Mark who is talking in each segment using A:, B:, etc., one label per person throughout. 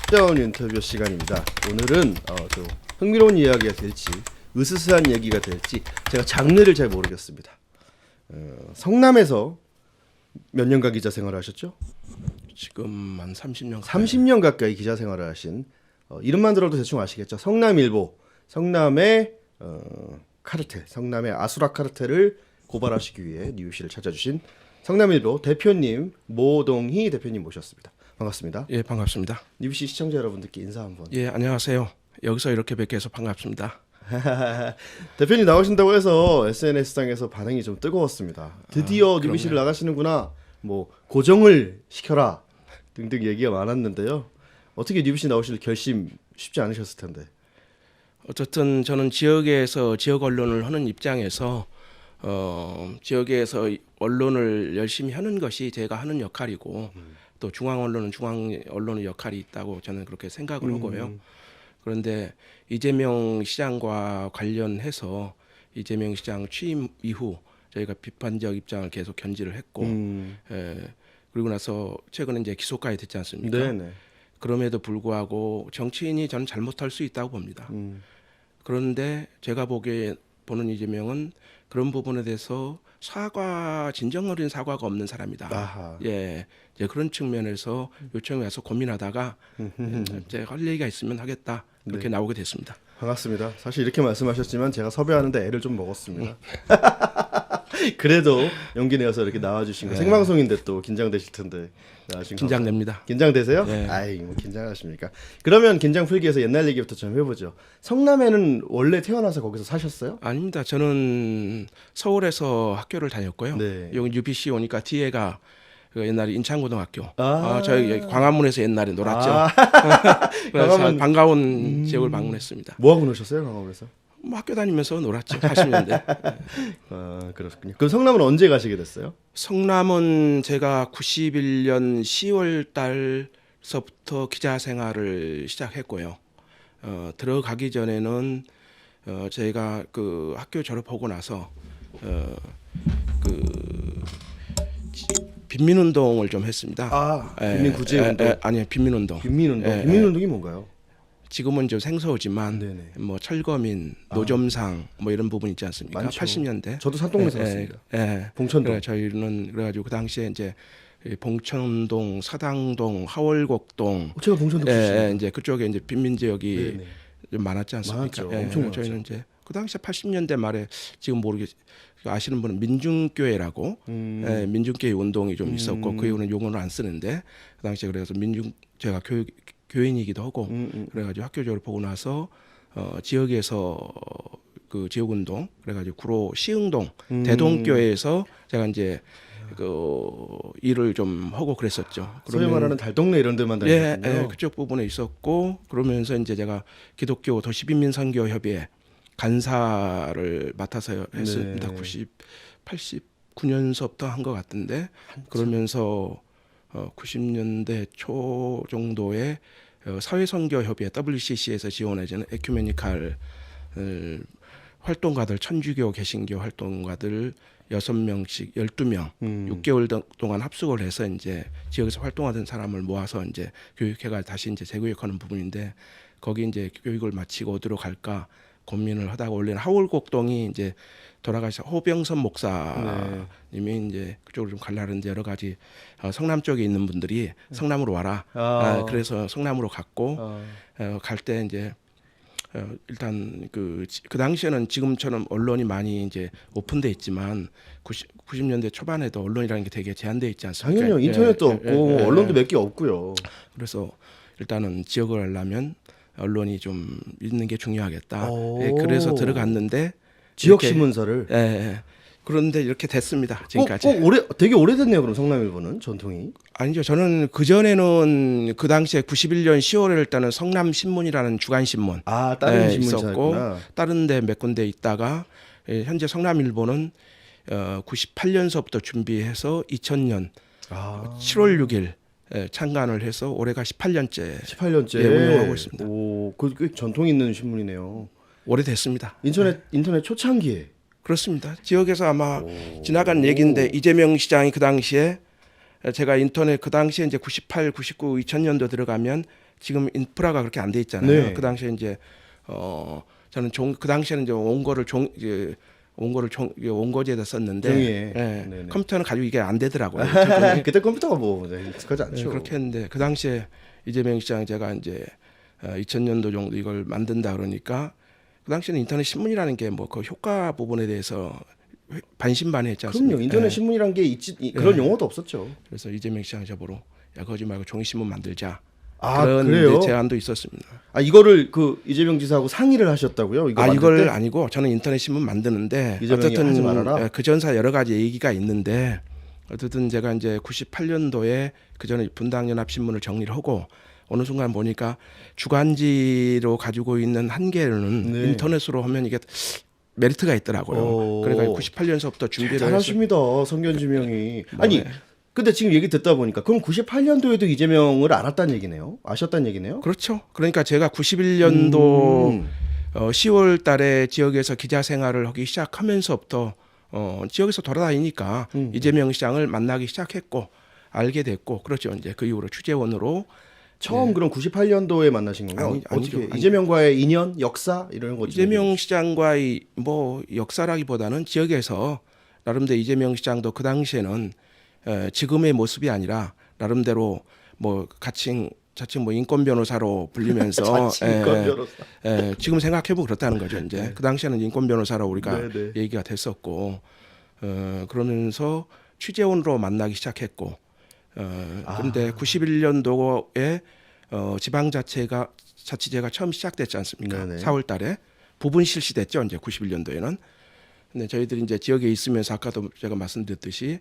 A: sit-down 인터뷰 시간입니다. 오늘은 좀 흥미로운 이야기가 될지 으스스한 얘기가 될지 제가 장르를 잘 모르겠습니다. 성남에서 몇 년간 기자 생활을 하셨죠?
B: 지금 한 30년
A: 30년 가까이 기자 생활을 하신 이름만 들어도 대충 아시겠죠? 성남일보, 성남의 카르텔, 성남의 아수라 카르텔을 고발하시기 위해 뉴욕시를 찾아주신 성남일보 대표님 모동희 대표님 모셨습니다. 반갑습니다.
B: 예, 반갑습니다.
A: 뉴욕시 시청자 여러분들께 인사 한번.
B: 예, 안녕하세요. 여기서 이렇게 뵙게 해서 반갑습니다.
A: 대표님 나오신다고 해서 SNS상에서 반응이 좀 뜨거웠습니다. 드디어 뉴욕시를 나가시는구나. 뭐 고정을 시켜라 등등 얘기가 많았는데요. 어떻게 뉴욕시 나오실 결심 쉽지 않으셨을 텐데.
B: 어쨌든 저는 지역에서 지역 언론을 하는 입장에서 지역에서 언론을 열심히 하는 것이 제가 하는 역할이고 또 중앙 언론은 중앙 언론의 역할이 있다고 저는 그렇게 생각을 하고요. 그런데 이재명 시장과 관련해서 이재명 시장 취임 이후 저희가 비판적 입장을 계속 견지를 했고 그리고 나서 최근에 이제 기소까지 됐지 않습니까?
A: 네네.
B: 그럼에도 불구하고 정치인이 저는 잘못할 수 있다고 봅니다. 그런데 제가 보는 이재명은 그런 부분에 대해서 진정 어린 사과가 없는 사람이다.
A: 아하.
B: 예, 이제 그런 측면에서 요청이 와서 고민하다가 제가 할 얘기가 있으면 하겠다 그렇게 나오게 됐습니다.
A: 반갑습니다. 사실 이렇게 말씀하셨지만 제가 섭외하는데 애를 좀 먹었습니다. 그래도 용기 내어서 이렇게 나와주신 거 생방송인데 또 긴장되실 텐데 나와주신 거
B: 긴장됩니다.
A: 긴장되세요?
B: 네.
A: 아이 뭐 긴장하십니까? 그러면 긴장 풀기 위해서 옛날 얘기부터 좀 해보죠. 성남에는 원래 태어나서 거기서 사셨어요?
B: 아닙니다. 저는 서울에서 학교를 다녔고요.
A: 네.
B: 여기 UBC 오니까 뒤에가 그 옛날에 인천고등학교.
A: 아.
B: 저희 광화문에서 옛날에 놀았죠. 그래서
A: 광화문.
B: 반가운 지역을 방문했습니다.
A: 뭐 하고 노셨어요, 강화문에서?
B: 뭐 학교 다니면서 놀았죠. 80년대.
A: 아 그렇군요. 그럼 성남은 언제 가시게 됐어요?
B: 성남은 제가 91년 10월 달서부터 기자 생활을 시작했고요. 들어가기 전에는 제가 그 학교 졸업하고 나서 빈민운동을 좀 했습니다.
A: 아 빈민구제운동.
B: 아니요, 빈민운동.
A: 빈민운동. 빈민운동이 뭔가요?
B: 지금은 좀 생소하지만
A: 네네.
B: 뭐 철거민, 노점상 뭐 이런 부분 있지 않습니까?
A: 많죠.
B: 80년대.
A: 저도 산동네 살았습니다. 봉천동.
B: 그래, 저희는 그래가지고 그 당시에 이제 이 봉천동, 사당동, 하월곡동,
A: 제가 봉천동 출신입니다.
B: 이제 그쪽에 이제 빈민 지역이
A: 네네.
B: 좀 많았지 않습니까?
A: 많았죠. 엄청 많았죠.
B: 저희는 이제 그 당시에 80년대 말에 지금 아시는 분은 민중교회라고 민중교회 운동이 좀 있었고 그 이후는 용어를 안 쓰는데 그 당시에 그래서 제가 교인이기도 하고 그래가지고 학교 졸업하고 나서 지역에서 그 지역운동 그래가지고 구로 시흥동 대동교회에서 제가 이제 그 일을 좀 하고 그랬었죠.
A: 소위 말하는 달동네 이런 데만 다녔군요.
B: 그쪽 부분에 있었고 그러면서 이제 제가 기독교 도시빈민선교협의회 간사를 맡아서 했습니다. 89년서부터 한 것 같은데 그러면서 90년대 초 정도에 사회선교협의회 WCC에서 지원해주는 에큐메니칼 활동가들 천주교 개신교 활동가들 6명씩 12명 6개월 동안 합숙을 해서 이제 지역에서 활동하던 사람을 모아서 이제 교육회가 다시 이제 재교육하는 부분인데 거기 이제 교육을 마치고 어디로 갈까 고민을 하다가 원래는 하월곡동이 이제 돌아가신 호병선 목사님이 이제 그쪽으로 좀 가려는데 여러 가지 성남 쪽에 있는 분들이 성남으로 와라. 그래서 성남으로 갔고 갈 때 이제 일단 그 당시에는 지금처럼 언론이 많이 이제 오픈돼 있지만 90년대 초반에도 언론이라는 게 되게 제한돼 있지 않습니까?
A: 당연히요. 인터넷도 없고 언론도 몇 개 없고요.
B: 그래서 일단은 지역을 하려면 언론이 좀 있는 게 중요하겠다. 그래서 들어갔는데
A: 지역
B: 이렇게,
A: 신문사를.
B: 그런데 이렇게 됐습니다. 지금까지.
A: 되게 오래됐네요. 그럼 성남일보는 전통이.
B: 아니죠. 저는 그 전에는 그 당시에 91년 10월에 일단은 성남신문이라는 주간 신문
A: 다른
B: 있었고
A: 신문사였구나.
B: 다른 데 몇 군데 있다가 현재 성남일보는 98년서부터 준비해서 2000년 7월 6일 창간을 해서 올해가 18년째
A: 18년째
B: 운영하고 있습니다.
A: 오, 꽤 전통 있는 신문이네요.
B: 오래됐습니다.
A: 인터넷 초창기에.
B: 그렇습니다. 지역에서 아마 지나간 얘기인데 이재명 시장이 그 당시에 제가 인터넷 그 당시에 이제 98, 99, 2000년도 들어가면 지금 인프라가 그렇게 안 돼 있잖아요.
A: 네.
B: 그 당시에 이제 저는 그 당시에는 이제 원고를 원고지에다 썼는데
A: 종이에.
B: 예,
A: 네네.
B: 컴퓨터는 가지고 이게 안 되더라고요.
A: 그때 컴퓨터가 뭐 익숙하지
B: 네,
A: 않죠.
B: 그렇게 했는데 그 당시에 이재명 시장 제가 이제 2000년도 정도 이걸 만든다 그러니까 그 당시에는 인터넷 신문이라는 게 뭐 그 효과 부분에 대해서 반신반의했지 않습니까?
A: 그럼요. 인터넷
B: 예.
A: 신문이란 게 그런 용어도 없었죠.
B: 그래서 이재명 시장 저보러 야 거지 말고 종이 신문 만들자.
A: 아,
B: 그런
A: 그래요?
B: 이제 제안도 있었습니다.
A: 아, 이거를 그 이재명 지사하고 상의를 하셨다고요? 이거 만들
B: 이걸
A: 때?
B: 아니고 저는 인터넷 신문 만드는데
A: 이재명이 하지 말아라?
B: 그 전사 여러 가지 얘기가 있는데 어쨌든 제가 이제 98년도에 그 전에 분당연합 신문을 정리를 하고 어느 순간 보니까 주간지로 가지고 있는 한계는
A: 네.
B: 인터넷으로 하면 이게 메리트가 있더라고요.
A: 오.
B: 그러니까 98년서부터 준비를 해서
A: 잘하십니다. 성견지명이. 아니,
B: 네.
A: 근데 지금 얘기 듣다 보니까 그럼 98년도에도 이재명을 알았다는 얘기네요. 아셨다는 얘기네요.
B: 그렇죠. 그러니까 제가 91년도
A: 음.
B: 10월 달에 지역에서 기자 생활을 하기 시작하면서부터 지역에서 돌아다니니까 이재명 시장을 만나기 시작했고 알게 됐고 그렇죠. 이제 그 이후로 취재원으로
A: 처음 그럼 98년도에 만나신 건가요?
B: 아니죠.
A: 어떻게 이재명과의 인연, 역사 이런 거
B: 이재명 시장과의 뭐 역사라기보다는 지역에서 나름대로 이재명 시장도 그 당시에는 지금의 모습이 아니라 나름대로 뭐 자칭 뭐 인권 변호사로 불리면서
A: 자칭 인권 변호사.
B: 지금 생각해보면 그렇다는 거죠. 이제
A: 네.
B: 그 당시에는 인권 변호사로 우리가
A: 네, 네.
B: 얘기가 됐었고 그러면서 취재원으로 만나기 시작했고 그런데 91년도에 지방자치제가 처음 시작됐지 않습니까?
A: 네네.
B: 4월달에 부분 실시됐죠. 이제 91년도에는. 근데 저희들이 이제 지역에 있으면서 아까도 제가 말씀드렸듯이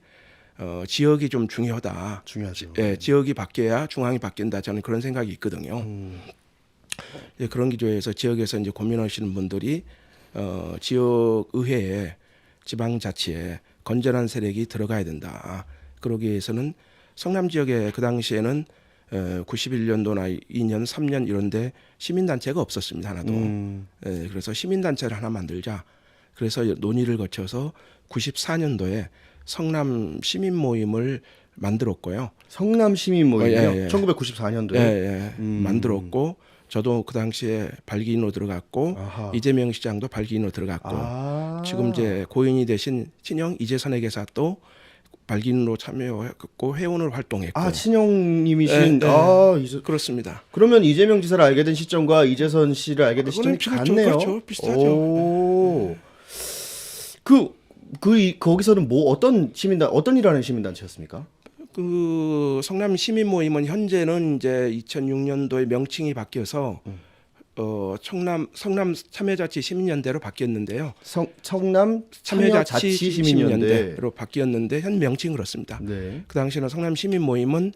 B: 지역이 좀 중요하다.
A: 중요하죠.
B: 예, 지역이 바뀌어야 중앙이 바뀐다. 저는 그런 생각이 있거든요. 예, 그런 기조에서 지역에서 이제 고민하시는 분들이 지역 의회에 지방자치에 건전한 세력이 들어가야 된다. 그러기 위해서는 성남 지역에 그 당시에는 91년도나 2년, 3년 이런데 시민단체가 없었습니다. 하나도. 예, 그래서 시민단체를 하나 만들자. 그래서 논의를 거쳐서 94년도에 성남 시민 모임을 만들었고요.
A: 성남 시민 모임이요.
B: 예.
A: 1994년도에.
B: 예. 만들었고 저도 그 당시에 발기인으로 들어갔고
A: 아하.
B: 이재명 시장도 발기인으로 들어갔고 지금 이제 고인이 되신 친형 이재선에게서 또 발기인으로 참여했고 회원으로 활동했고
A: 친형님이신
B: 그렇습니다.
A: 그러면 이재명 지사를 알게 된 시점과 이재선 씨를 알게 된 시점이
B: 그렇죠,
A: 같네요.
B: 그렇죠. 비슷하죠.
A: 오. 거기서는 어떤 일을 하는 시민단체였습니까?
B: 그 성남 시민 모임은 현재는 이제 2006년도에 명칭이 바뀌어서 성남 참여자치 시민연대로 바뀌었는데요.
A: 성남 참여자치 시민연대.
B: 로 바뀌었는데 현 명칭은 그렇습니다.
A: 네.
B: 그 당시에는 성남 시민 모임은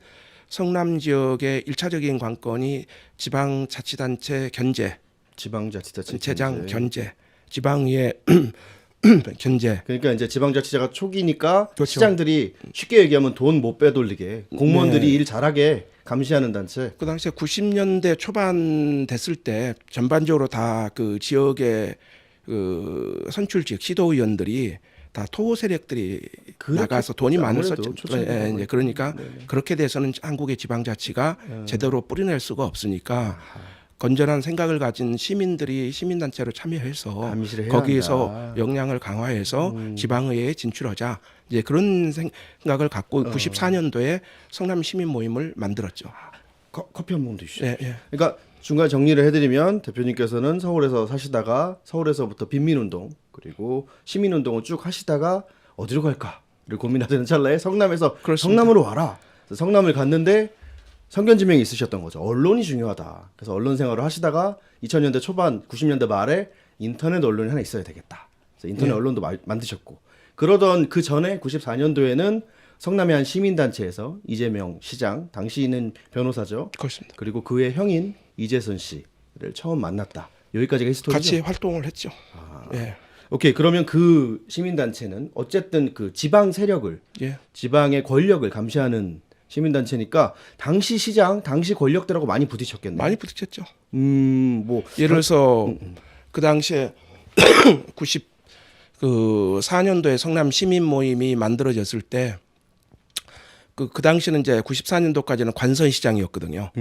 B: 성남 지역의 1차적인 관건이 지방자치단체 견제,
A: 지방자치단체
B: 재장 견제, 지방의회 견제.
A: 그러니까 이제 지방자치제가 초기니까
B: 그렇죠.
A: 시장들이 쉽게 얘기하면 돈 못 빼돌리게 공무원들이 일 잘하게 감시하는 단체.
B: 그 당시에 90년대 초반 됐을 때 전반적으로 다 그 지역의 그 선출직 시도의원들이 다 토호 세력들이 나가서 돈이 많을 썼죠. 이제 그러니까 그렇게 돼서는 한국의 지방자치가 제대로 뿌리낼 수가 없으니까 건전한 생각을 가진 시민들이 시민단체로 참여해서
A: 감시를 해야
B: 거기에서
A: 한다.
B: 역량을 강화해서 지방의회에 진출하자. 이제 그런 생각을 갖고 94년도에 성남 시민 모임을 만들었죠.
A: 커피 한 모금 드시죠.
B: 예, 예.
A: 그러니까 중간 정리를 해드리면 대표님께서는 서울에서 사시다가 서울에서부터 빈민운동 그리고 시민운동을 쭉 하시다가 어디로 갈까를 고민하던 찰나에 성남에서
B: 그렇습니다.
A: 성남으로 와라. 그래서 성남을 갔는데 성견지명이 있으셨던 거죠. 언론이 중요하다. 그래서 언론 생활을 하시다가 2000년대 초반, 90년대 말에 인터넷 언론이 하나 있어야 되겠다. 그래서 인터넷 언론도 만드셨고 그러던 그 전에 94년도에는 성남의 한 시민단체에서 이재명 시장, 당시는 변호사죠.
B: 그렇습니다.
A: 그리고 그의 형인 이재선 씨를 처음 만났다. 여기까지가 히스토리죠.
B: 같이 활동을 했죠. 예.
A: 오케이. 그러면 그 시민단체는 어쨌든 그 지방 세력을,
B: 예.
A: 지방의 권력을 감시하는 시민단체니까 당시 시장, 당시 권력들하고 많이 부딪혔겠네요.
B: 많이 부딪혔죠.
A: 예를
B: 들어서 그 당시에 94년도에 성남 시민 모임이 만들어졌을 때 그 당시는 이제 94년도까지는 관선시장이었거든요.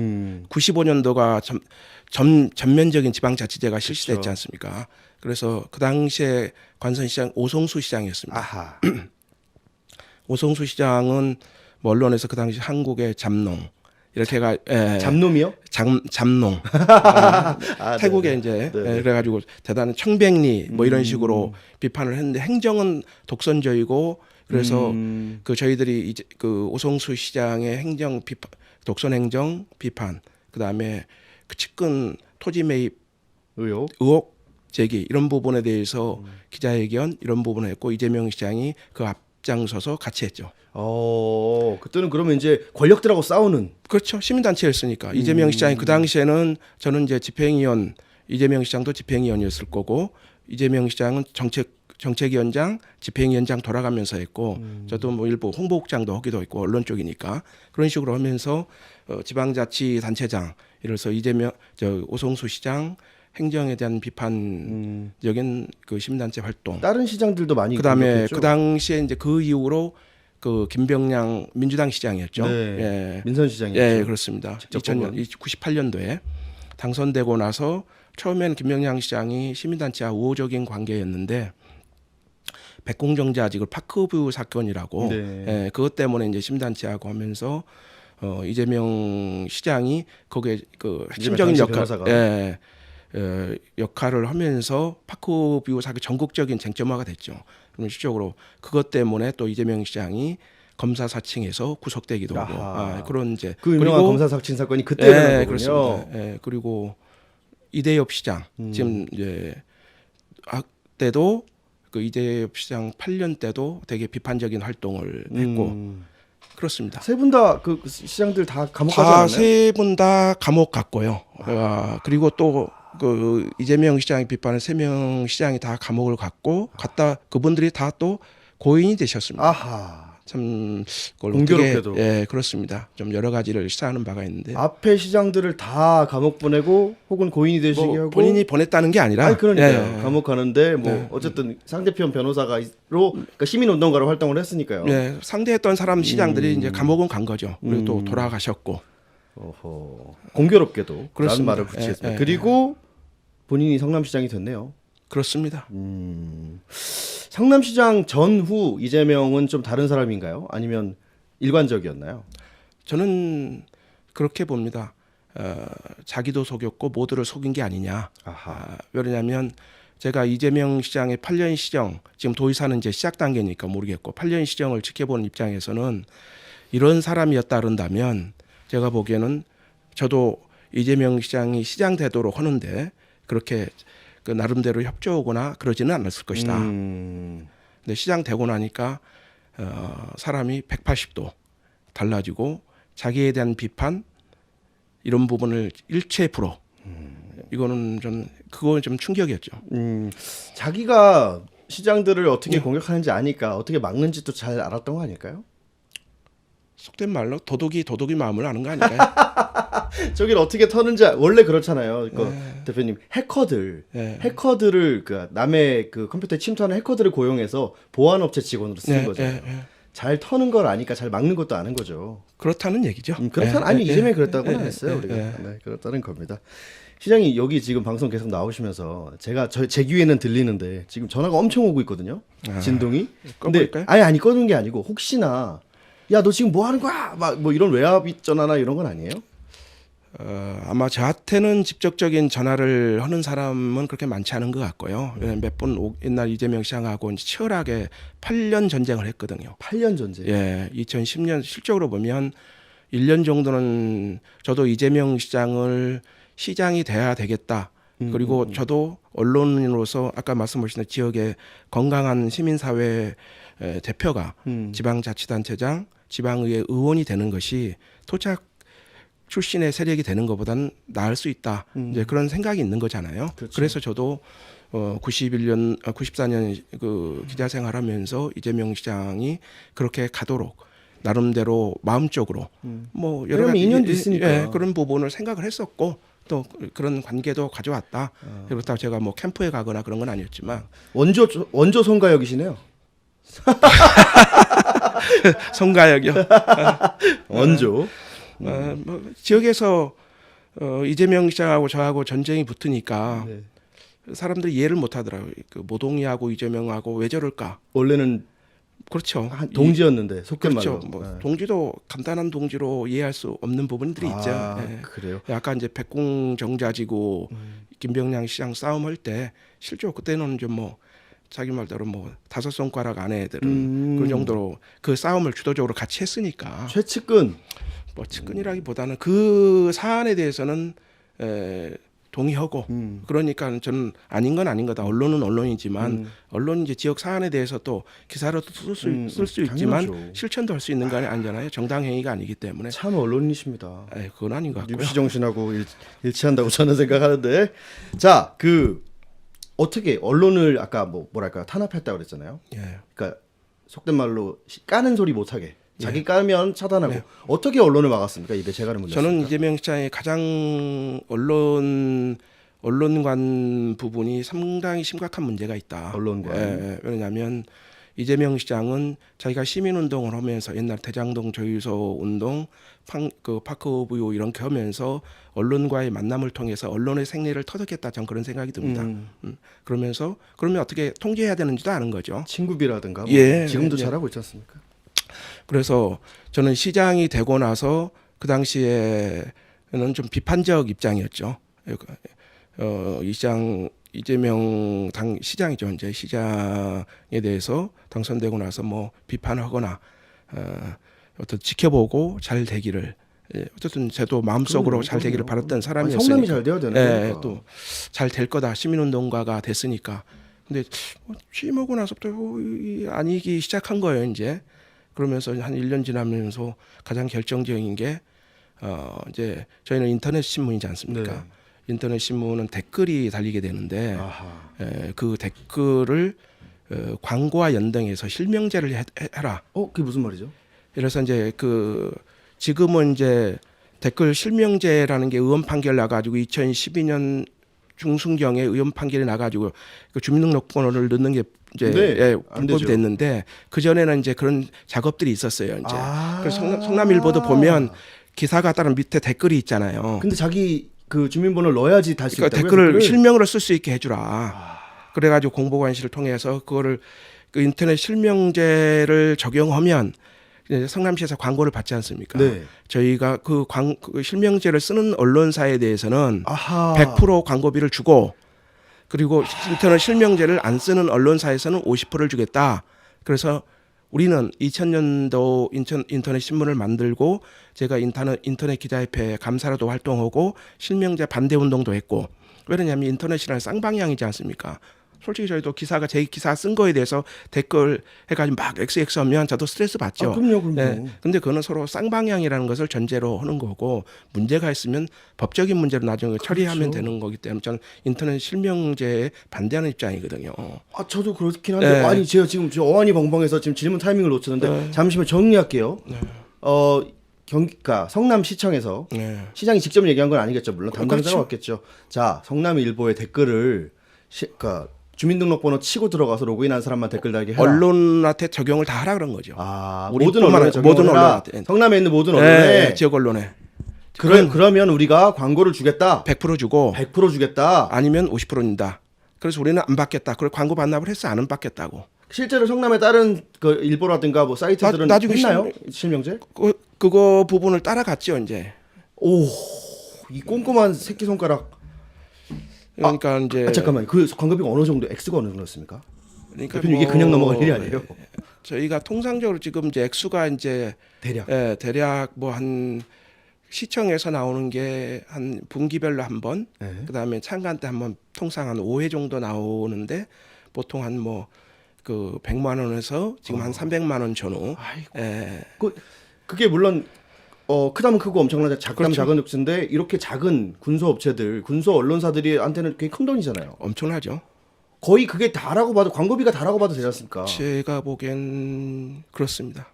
B: 95년도가 전면적인 지방자치제가 실시됐지
A: 그쵸.
B: 않습니까? 그래서 그 당시에 관선시장 오송수 시장이었습니다.
A: 아하.
B: 오송수 시장은 뭐 언론에서 그 당시 한국의 잠농 이렇게가
A: 잡놈이요?
B: 잠농
A: 아,
B: 태국에
A: 네네.
B: 이제
A: 네네.
B: 그래가지고 대단한 청백리 뭐 이런 식으로 비판을 했는데 행정은 독선적이고 그래서 그 저희들이 이제 그 오송수 시장의 행정 비판, 독선 행정 비판, 그 다음에 그 측근 토지 매입
A: 의혹.
B: 의혹 제기 이런 부분에 대해서 기자회견 이런 부분을 했고 이재명 시장이 그 앞장서서 같이 했죠.
A: 그때는 그러면 이제 권력들하고 싸우는.
B: 그렇죠. 시민단체였으니까 이재명 시장이 그 당시에는 저는 이제 집행위원 이재명 시장도 집행위원이었을 거고 이재명 시장은 정책위원장, 집행위원장 돌아가면서 했고 저도 뭐 일부 홍보국장도 하기도 했고 언론 쪽이니까 그런 식으로 하면서 지방자치단체장 이래서 이재명 오송수 시장 행정에 대한 비판적인 그 시민단체 활동.
A: 다른 시장들도 많이
B: 그다음에
A: 공격했죠?
B: 그 당시에 이제 그 이후로 그 김병량 민주당 시장이었죠.
A: 네.
B: 예.
A: 민선 시장이었죠.
B: 예, 그렇습니다.
A: 직접
B: 2000년 98년도에 당선되고 나서 처음에는 김병량 시장이 시민단체와 우호적인 관계였는데 백공정자직을 파크뷰 사건이라고
A: 네.
B: 예, 그것 때문에 이제 시민단체하고 하면서 이재명 시장이 거기에 그 핵심적인
A: 당시
B: 역할
A: 변호사가.
B: 역할을 하면서 파크뷰 사건 전국적인 쟁점화가 됐죠. 그럼 실적으로 그것 때문에 또 이재명 시장이 검사 사칭해서 구속되기도 하고
A: 아하.
B: 그런 이제
A: 그 유명한
B: 그리고
A: 검사 삭친 사건이 그때 일어난 거군요.
B: 그렇습니다. 예, 그리고 이대엽 시장 지금 이제 때도 그 이대엽 시장 8년 때도 되게 비판적인 활동을 했고 그렇습니다.
A: 세 분 다 그 시장들 다 감옥 가지
B: 다
A: 않았나요?
B: 세 분 다 감옥 갔고요. 그리고 또 그 이재명 시장이 비판한 3명 시장이 다 감옥을 갔다 그분들이 다 또 고인이 되셨습니다.
A: 아하.
B: 참 그걸
A: 공교롭게도.
B: 어떻게 예 그렇습니다. 좀 여러 가지를 시사하는 바가 있는데
A: 앞에 시장들을 다 감옥 보내고 혹은 고인이 되시게
B: 뭐
A: 하고
B: 본인이 보냈다는 게 아니라
A: 아니 그러니까요.
B: 예,
A: 감옥 가는데 뭐
B: 네.
A: 어쨌든 상대편 변호사가로 그러니까 시민운동가로 활동을 했으니까요.
B: 예, 상대했던 사람 시장들이 이제 감옥은 간 거죠. 그리고 또 돌아가셨고
A: 어허. 공교롭게도 라는
B: 그렇습니다.
A: 말을 붙이겠습니다.
B: 예, 예,
A: 그리고 본인이 성남시장이 됐네요.
B: 그렇습니다.
A: 성남시장 전후 이재명은 좀 다른 사람인가요? 아니면 일관적이었나요?
B: 저는 그렇게 봅니다. 자기도 속였고 모두를 속인 게 아니냐.
A: 아하.
B: 왜냐하면 제가 이재명 시장의 8년 시정 지금 도의사는 이제 시작 단계니까 모르겠고 8년 시정을 지켜보는 입장에서는 이런 사람이었다 그런다면 제가 보기에는 저도 이재명 시장이 시장 되도록 하는데 그렇게 그 나름대로 협조하거나 그러지는 않았을 것이다. 근데 시장 되고 나니까 사람이 180도 달라지고 자기에 대한 비판 이런 부분을 일체 불어. 이거는 그건 좀 충격이었죠.
A: 자기가 시장들을 어떻게 공격하는지 아니까 어떻게 막는지도 잘 알았던 거 아닐까요?
B: 속된 말로 도둑이 마음을 아는 거 아닐까요?
A: 저길 어떻게 터는지 원래 그렇잖아요. 대표님 해커들을 그 남의 그 컴퓨터에 침투하는 해커들을 고용해서 보안업체 직원으로 쓰는 거잖아요. 잘 터는 걸 아니까 잘 막는 것도 아는 거죠.
B: 그렇다는 얘기죠.
A: 그렇다는 아니 이재명이 그랬다고는 안 했어요. 우리가 네, 그렇다는 겁니다. 시장이 여기 지금 방송 계속 나오시면서 제 귀에는 들리는데 지금 전화가 엄청 오고 있거든요. 진동이. 근데
B: 꺼버릴까요?
A: 아니 꺼둔 게 아니고 혹시나 야 너 지금 뭐 하는 거야? 막 뭐 이런 외압 전화나 이런 건 아니에요?
B: 아마 저한테는 직접적인 전화를 하는 사람은 그렇게 많지 않은 것 같고요. 왜냐면 몇 번 옛날 이재명 시장하고 이제 치열하게 8년 전쟁을 했거든요.
A: 8년 전쟁.
B: 예, 2010년 실적으로 보면 1년 정도는 저도 이재명 시장이 돼야 되겠다. 그리고 저도 언론인으로서 아까 말씀하신 지역의 건강한 시민사회 대표가 지방자치단체장, 지방의회 의원이 되는 것이 토착 출신의 세력이 되는 것보다는 나을 수 있다. 이제 그런 생각이 있는 거잖아요.
A: 그렇죠.
B: 그래서 저도 94년 그 기자 생활하면서 이재명 시장이 그렇게 가도록 나름대로 마음적으로 뭐 여러 가지
A: 인연도 있으니까.
B: 그런 부분을 생각을 했었고 또 그런 관계도 가져왔다. 그렇다고 제가 뭐 캠프에 가거나 그런 건 아니었지만
A: 원조 송가역이시네요.
B: 송가역이요.
A: 원조.
B: 뭐 지역에서 이재명 시장하고 저하고 전쟁이 붙으니까
A: 네.
B: 사람들이 이해를 못하더라고요. 그 모동이하고 이재명하고 왜 저럴까?
A: 원래는
B: 그렇죠.
A: 동지였는데 속된
B: 그렇죠.
A: 말로.
B: 뭐
A: 네.
B: 동지도 간단한 동지로 이해할 수 없는 부분들이 있죠. 예.
A: 그래요.
B: 약간 이제 백공 정자지고 김병량 시장 싸움할 때 실제로 그때는 좀 뭐 자기 말대로 뭐 5손가락 안에 애들은 그 정도로 그 싸움을 주도적으로 같이 했으니까
A: 최측근.
B: 뭐 측근이라기보다는 그 사안에 대해서는 동의하고 그러니까 저는 아닌 건 아닌 거다. 언론은 언론이지만 언론이 이제 지역 사안에 대해서 또 기사로도 쓸 수 있지만
A: 당연하죠.
B: 실천도 할 수 있는 거 아니잖아요. 정당 행위가 아니기 때문에.
A: 참 언론이십니다.
B: 그건 아닌 것 같고요.
A: 뉴스 정신하고 일치한다고 저는 생각하는데, 자, 어떻게 언론을 아까 뭐랄까 탄압했다고 그랬잖아요.
B: 예.
A: 그러니까 속된 말로 까는 소리 못하게 자기 까면 차단하고
B: 네.
A: 어떻게 언론을 막았습니까? 입에 재갈을 물렸습니까?
B: 저는 이재명 시장의 가장 언론관 부분이 상당히 심각한 문제가 있다.
A: 언론관.
B: 왜냐하면 이재명 시장은 자기가 시민운동을 하면서 옛날 대장동 조유소 운동, 파크 오브 유 이렇게 하면서 언론과의 만남을 통해서 언론의 생리를 터득했다. 전 그런 생각이 듭니다. 그러면서 그러면 어떻게 통제해야 되는지도 아는 거죠.
A: 친구비라든가 뭐
B: 예,
A: 지금도
B: 예.
A: 잘하고 있지 않습니까?
B: 그래서 저는 시장이 되고 나서 그 당시에는 좀 비판적 입장이었죠. 이 시장 이재명 당 시장이죠. 이제 시장에 대해서 당선되고 나서 뭐 비판하거나 어떤 지켜보고 잘 되기를 어쨌든 저도 마음속으로 잘 되기를 바랐던 사람이었으니까.
A: 성남이 잘 돼야 되는 거니까.
B: 또 잘 될 거다. 시민운동가가 됐으니까. 근데 취임하고 나서부터 아니기 시작한 거예요. 이제 그러면서 한 1년 지나면서 가장 결정적인 게 이제 저희는 인터넷 신문이지 않습니까?
A: 네.
B: 인터넷 신문은 댓글이 달리게 되는데
A: 아하.
B: 그 댓글을 광고와 연동해서 실명제를 해라.
A: 그게 무슨 말이죠?
B: 그래서 이제 지금은 이제 댓글 실명제라는 게 의원 판결 나가지고 2012년 중순경에 의원 판결이 나가지고 그 주민등록번호를 넣는 게 이제
A: 네, 안
B: 불법이
A: 되죠.
B: 됐는데 그 전에는 이제 그런 작업들이 있었어요. 이제
A: 아.
B: 그래서 성남일보도 보면 기사가 따른 밑에 댓글이 있잖아요.
A: 근데 자기 그 주민번호를 넣어야지 달 수
B: 그러니까
A: 있다고요?
B: 댓글을
A: 댓글을?
B: 실명으로 쓸 수 있게 해주라. 그래가지고 공보관실을 통해서 그거를 그 인터넷 실명제를 적용하면 이제 성남시에서 광고를 받지 않습니까?
A: 네.
B: 저희가 그 실명제를 쓰는 언론사에 대해서는
A: 아하.
B: 100% 광고비를 주고 그리고 인터넷 실명제를 안 쓰는 언론사에서는 50%를 주겠다. 그래서 우리는 2000년도 인터넷 신문을 만들고 제가 인터넷 기자협회 감사로도 활동하고 실명제 반대 운동도 했고 왜냐하면 인터넷이라는 쌍방향이지 않습니까? 솔직히 저희도 제 기사 쓴 거에 대해서 댓글 해가지고 막 XX 하면 저도 스트레스 받죠.
A: 그럼요.
B: 근데 그거는 서로 쌍방향이라는 것을 전제로 하는 거고 문제가 있으면 법적인 문제로 나중에 처리하면 되는 거기 때문에 저는 인터넷 실명제에 반대하는 입장이거든요.
A: 저도 그렇긴 한데 아니 제가 지금 어안이 벙벙해서 지금 질문 타이밍을 놓쳤는데 잠시만 정리할게요. 그러니까 성남시청에서 시장이 직접 얘기한 건 아니겠죠. 물론 담당자가
B: 그렇죠.
A: 왔겠죠. 자, 성남일보의 댓글을 그러니까 주민등록번호 치고 들어가서 로그인한 사람만 댓글 달게 해라.
B: 언론한테 적용을 다 하라 그런 거죠.
A: 모든 언론에
B: 모든
A: 적용해라.
B: 언론한테.
A: 성남에 있는 모든 언론에.
B: 지역 언론에.
A: 그러면 우리가 광고를 주겠다.
B: 100% 주고
A: 100% 주겠다.
B: 아니면 50%입니다. 그래서 우리는 안 받겠다. 그리고 광고 반납을 해서 안 받겠다고.
A: 실제로 성남의 다른 그 일보라든가 뭐 사이트들은
B: 나중에
A: 했나요? 실명제?
B: 그거 부분을 따라갔죠 이제.
A: 이 꼼꼼한 새끼 손가락.
B: 그러니까 이제
A: 잠깐만. 그 광고비가 어느 정도 X가 어느 정도였습니까?
B: 그러니까
A: 대표님 이게 그냥 넘어갈 일이 아니에요.
B: 저희가 통상적으로 지금 이제 액수가 이제
A: 대략.
B: 대략 뭐 한 시청에서 나오는 게 한 분기별로 한 번, 그다음에 창간 때 한 번 통상 한 5회 정도 나오는데 보통 한 뭐 그 100만 원에서 지금 한 300만 원 전후.
A: 그게 물론 크다면 크고 엄청나게 작다면
B: 그렇죠.
A: 작은 업체인데 이렇게 작은 군소 업체들, 군소 언론사들이한테는 굉장히 큰 돈이잖아요.
B: 엄청나죠.
A: 거의 그게 다라고 봐도 광고비가 다라고 봐도 되지 않습니까?
B: 제가 보기엔 그렇습니다.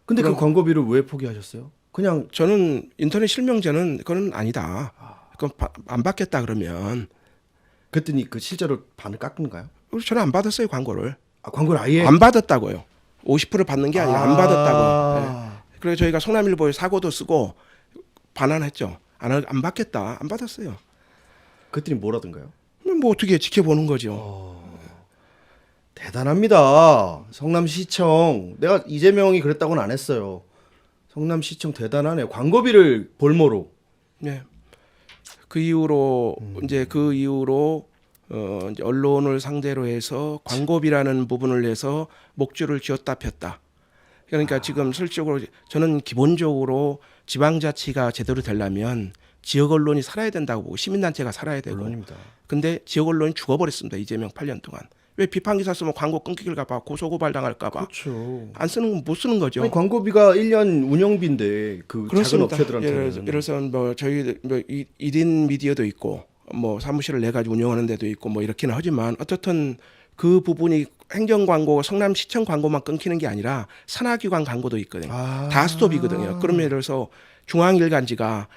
A: 근데 그 광고비를 왜 포기하셨어요? 그냥
B: 저는 인터넷 실명제는 그건 아니다. 그건 안 받겠다 그러면
A: 그랬더니 그 실제로 반을 깎은가요?
B: 저는 안 받았어요 광고를.
A: 광고를 아예
B: 안 받았다고요. 50% 받는 게 아니라 안 받았다고. 예. 그래서 저희가 성남일보에 사고도 쓰고 반환했죠. 안 받겠다. 안 받았어요.
A: 그랬더니 뭐라든가요?
B: 뭐 어떻게 지켜보는 거죠.
A: 대단합니다. 성남시청. 내가 이재명이 그랬다고는 안 했어요. 성남시청 대단하네요. 광고비를 볼모로.
B: 네. 그 이후로 이제 이제 언론을 상대로 해서 광고비라는 부분을 내서 목줄을 쥐었다 폈다. 그러니까 지금 실질적으로 저는 기본적으로 지방자치가 제대로 되려면 지역 언론이 살아야 된다고 보고 시민단체가 살아야 되고.
A: 언론입니다.
B: 근데 지역 언론이 죽어버렸습니다. 이재명 8년 동안. 왜 비판 기사 쓰면 광고 끊길까 봐 고소고발 당할까 봐.
A: 그렇죠.
B: 안 쓰는 못 쓰는 거죠.
A: 아니, 광고비가 1년 운영비인데 그 작은
B: 그렇습니다.
A: 업체들한테는.
B: 예를 들어서 뭐 저희 뭐 1인 미디어도 있고 뭐 사무실을 내 가지고 운영하는 데도 있고 뭐 이렇게는 하지만 어떻든 그 부분이 행정 광고, 성남시청 광고만 끊기는 게 아니라 산하기관 광고도 있거든요. 다 스톱이거든요. 그러면 예를 들어서 중앙일간지가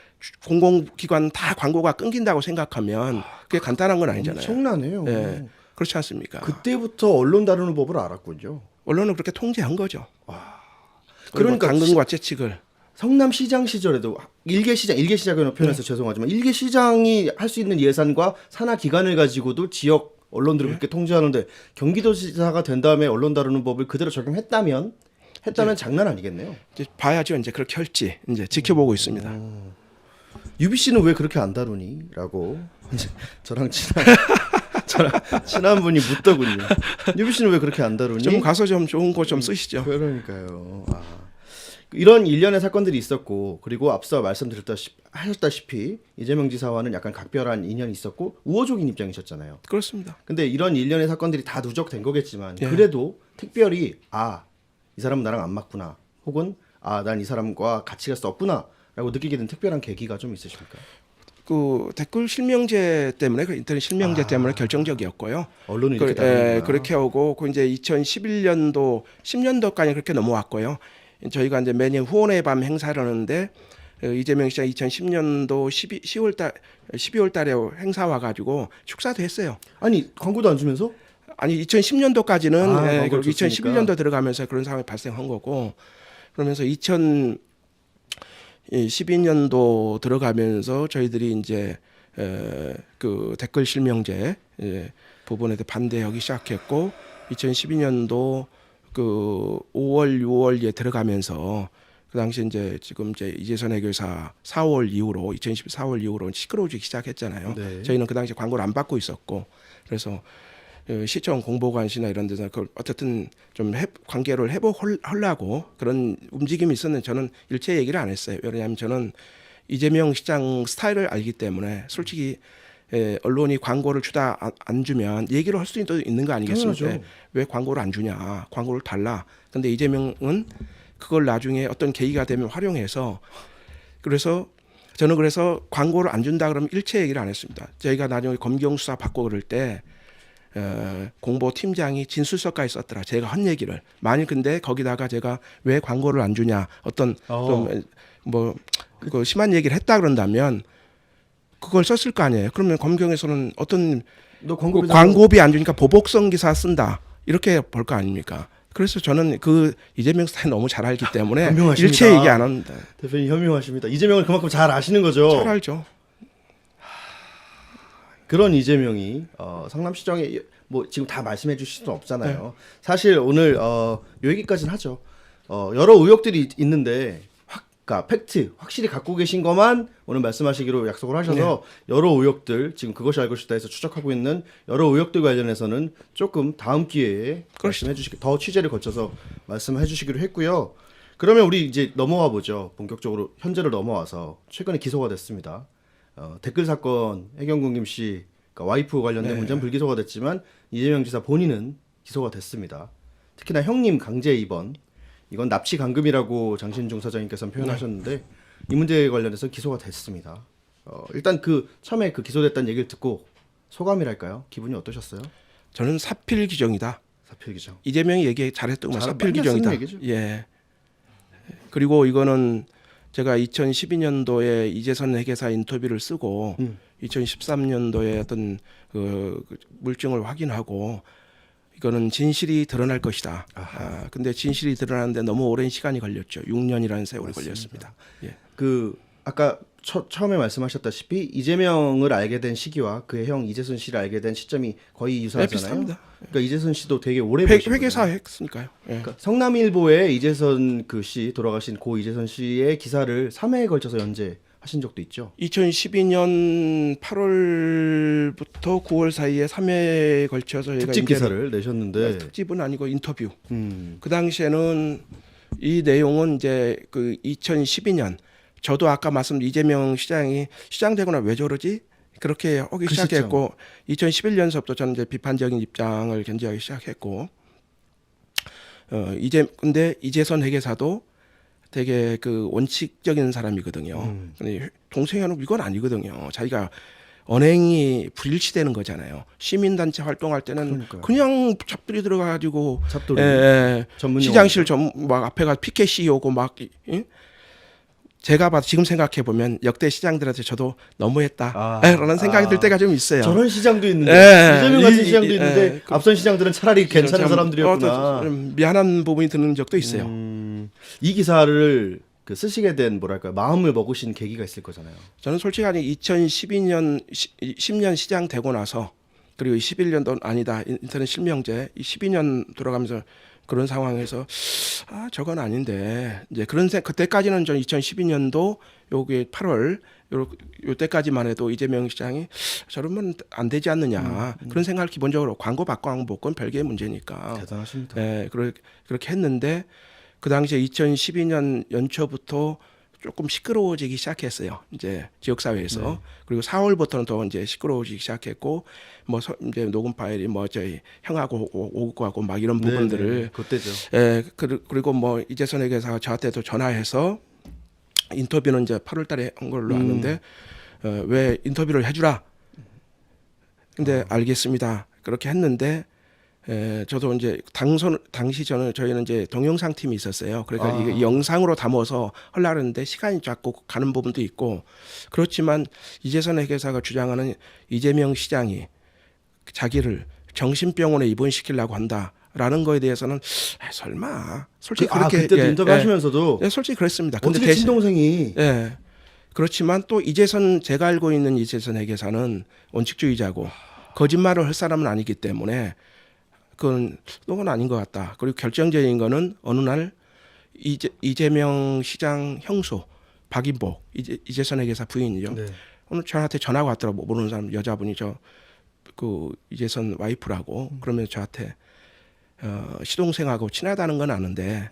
B: 공공기관 다 광고가 끊긴다고 생각하면 그게 간단한 건 아니잖아요.
A: 엄청나네요.
B: 예, 그렇지 않습니까?
A: 그때부터 언론 다루는 법을 알았군요.
B: 언론은 그렇게 통제한 거죠.
A: 그러니까
B: 당근과 채찍을.
A: 성남시장 시절에도 일개시장이라고 표현해서 죄송하지만 일개시장이 할 수 있는 예산과 산하 기관을 가지고도 지역 언론들을 그렇게 통제하는데 경기도지사가 된 다음에 언론 다루는 법을 그대로 적용했다면 장난 아니겠네요.
B: 이제 봐야죠. 이제 그렇게 할지 이제 지켜보고 있습니다.
A: 유비 씨는 왜 그렇게 안 다루니?라고 이제 저랑 친한 분이 묻더군요. 유비 씨는 왜 그렇게 안 다루니?
B: 좀 가서 좀 좋은 거 좀 쓰시죠.
A: 그러니까요. 이런 일련의 사건들이 있었고 그리고 앞서 말씀드렸다시피 이재명 지사와는 약간 각별한 인연이 있었고 우호적인 입장이셨잖아요.
B: 그렇습니다.
A: 근데 이런 일련의 사건들이 다 누적된 거겠지만
B: 예.
A: 그래도 특별히 이 사람은 나랑 안 맞구나 혹은 난 이 사람과 같이 갈 수 없구나라고 느끼게 된 특별한 계기가 좀 있으십니까?
B: 그 댓글 실명제 때문에 그 인터넷 실명제 때문에 결정적이었고요.
A: 언론이 이렇게 다루는구나.
B: 그렇게 하고 그 이제 2011년도 10년도까지 그렇게 넘어왔고요. 저희가 이제 매년 후원의 밤 행사를 하는데 이재명 시장 2010년도 12월 달에 행사 와 가지고 축사도 했어요.
A: 아니 광고도 안 주면서?
B: 아니 2010년도까지는
A: 광고를
B: 그리고
A: 줬으니까.
B: 2011년도 들어가면서 그런 상황이 발생한 거고 그러면서 2012년도 들어가면서 저희들이 이제 그 댓글 실명제 부분에 대해 반대하기 시작했고 2012년도 그 5월 6월에 들어가면서 그 당시 이제 지금 이제 이재선 해결사 4월 이후로 2014월 이후로 시끄러워지기 시작했잖아요.
A: 네.
B: 저희는 그 당시 광고를 안 받고 있었고 그래서 시청 공보관시나 이런 데서 그걸 어쨌든 좀 관계를 회복하려고 그런 움직임이 있었는데 저는 일체 얘기를 안 했어요. 왜냐하면 저는 이재명 시장 스타일을 알기 때문에 솔직히 언론이 광고를 주다 안 주면 얘기를 할 수도 있는 거 아니겠습니까?
A: 당연하죠.
B: 왜 광고를 안 주냐? 광고를 달라. 근데 이재명은 그걸 나중에 어떤 계기가 되면 활용해서 그래서 저는 그래서 광고를 안 준다 그러면 일체 얘기를 안 했습니다. 저희가 나중에 검경 수사 받고 그럴 때 공보팀장이 진술서까지 썼더라. 제가 한 얘기를. 만일 근데 거기다가 제가 왜 광고를 안 주냐 어떤 좀 뭐 그 심한 얘기를 했다 그런다면 그걸 썼을 거 아니에요. 그러면 검경에서는 어떤
A: 너
B: 광고비 안 주니까 보복성 기사 쓴다 이렇게 볼 거 아닙니까? 그래서 저는 그 이재명 스타일 너무 잘 알기 때문에
A: 현명하십니다.
B: 일체 얘기 안 합니다.
A: 대표님 현명하십니다. 이재명을 그만큼 잘 아시는 거죠.
B: 잘 알죠.
A: 그런 이재명이 성남시장에 뭐 지금 다 말씀해 주실 수는 없잖아요. 사실 오늘 요 얘기까지는 하죠. 여러 의혹들이 있는데 그러니까 팩트 확실히 갖고 계신 것만 오늘 말씀하시기로 약속을 하셔서 여러 의혹들 지금 그것이 알고 싶다해서 추적하고 있는 여러 의혹들 관련해서는 조금 다음 기회에 말씀해 주시기 더 취재를 거쳐서 말씀해 주시기로 했고요. 그러면 우리 이제 넘어와 보죠. 본격적으로 현재를 넘어와서 최근에 기소가 됐습니다. 댓글 사건 해경궁 김씨 그러니까 와이프 관련된 문제는 불기소가 됐지만 이재명 지사 본인은 기소가 됐습니다. 특히나 형님 강제 입원 이건 납치 감금이라고 장신중 사장님께서는 표현하셨는데 이 문제에 관련해서 기소가 됐습니다. 일단 그 처음에 그 기소됐다는 얘기를 듣고 소감이랄까요? 기분이 어떠셨어요?
B: 저는 사필 규정이다.
A: 사필 규정.
B: 이재명이 얘기 잘했던 건 사필
A: 많이
B: 규정이다.
A: 쓰는 얘기죠.
B: 예. 그리고 이거는 제가 2012년도에 이재선 회계사 인터뷰를 쓰고 2013년도에 어떤 그 물증을 확인하고 이거는 진실이 드러날 것이다. 근데 진실이 드러나는데 너무 오랜 시간이 걸렸죠. 6년이라는 세월이 걸렸습니다. 예.
A: 그 아까 처음에 말씀하셨다시피 이재명을 알게 된 시기와 그의 형 이재선 씨를 알게 된 시점이 거의 유사하잖아요.
B: 네, 비슷합니다.
A: 그러니까 이재선 씨도 되게 오래 보신
B: 회계사
A: 거잖아요.
B: 했으니까요. 예.
A: 그러니까 성남일보에 이재선 그 씨 돌아가신 고 이재선 씨의 기사를 3회에 걸쳐서 연재하신 적도 있죠.
B: 2012년 8월부터 9월 사이에 3회에 걸쳐서 저희가
A: 특집
B: 인제를-
A: 기사를 내셨는데
B: 특집은 아니고 인터뷰. 그 당시에는 이 내용은 이제 그 2012년 저도 아까 말씀 이재명 시장이 시장 되거나 왜 저러지 그렇게 하기
A: 그
B: 시작했고 2011년서부터 저는 이제 비판적인 입장을 견지하기 시작했고 근데 이재선 회계사도 되게 그 원칙적인 사람이거든요. 근데 동생회는 이건 아니거든요. 자기가 언행이 불일치되는 거잖아요. 시민단체 활동할 때는
A: 그러니까요.
B: 그냥 잡들이 들어가가지고
A: 잡돌이 전문
B: 시장실 막 앞에 가 피켓이 오고 막 제가 봐도 지금 생각해 보면 역대 시장들한테 저도 너무했다 라는 생각이 들 때가 좀 있어요.
A: 저런 시장도 있는데
B: 예.
A: 이재명 같은
B: 이-
A: 시장도
B: 이-
A: 있는데
B: 예.
A: 앞선 시장들은 차라리 괜찮은 사람들이었구나.
B: 좀 미안한 부분이 드는 적도 있어요.
A: 이 기사를 그 쓰시게 된 뭐랄까 마음을 먹으신 계기가 있을 거잖아요.
B: 저는 솔직히 2012년 10년 시장 되고 나서 그리고 11년도 아니다 인터넷 실명제 12년 돌아가면서 그런 상황에서 저건 아닌데 이제 그때까지는 전 2012년도 요게 8월 요 때까지만 해도 이재명 시장이 저러면 안 되지 않느냐 그런 생각을 기본적으로 광고 받고 안 받고 별개의 문제니까
A: 대단하십니다.
B: 네, 그렇게 했는데 그 당시에 2012년 연초부터 조금 시끄러워지기 시작했어요. 이제 지역 사회에서 그리고 4월부터는 더 이제 시끄러워지기 시작했고 뭐 이제 녹음 파일이 뭐 저희 형하고 오고 가고 막 이런 부분들을
A: 그때죠.
B: 그리고 뭐 이재선 회계사가 저한테도 전화해서 인터뷰는 이제 8월달에 한 걸로 아는데 왜 인터뷰를 해주라. 근데 알겠습니다. 그렇게 했는데. 저도 이제 당시 저희는 이제 동영상 팀이 있었어요. 그러니까 이게 영상으로 담아서 하려고 했는데 시간이 자꾸 가는 부분도 있고 그렇지만 이재선 회계사가 주장하는 이재명 시장이 자기를 정신병원에 입원시키려고 한다라는 거에 대해서는 설마 솔직히 그렇게
A: 그때도 인터뷰 하시면서도
B: 솔직히 그랬습니다. 근데
A: 어떻게 친동생이
B: 그렇지만 또 제가 알고 있는 이재선 회계사는 원칙주의자고 거짓말을 할 사람은 아니기 때문에 그건 아닌 것 같다. 그리고 결정적인 거는 어느 날 이재명 시장 형수 박인복 이재선 회계사 부인이죠. 오늘 저한테 전화가 왔더라고. 모르는 사람 여자분이 그 이재선 와이프라고 그러면 저한테 시동생하고 친하다는 건 아는데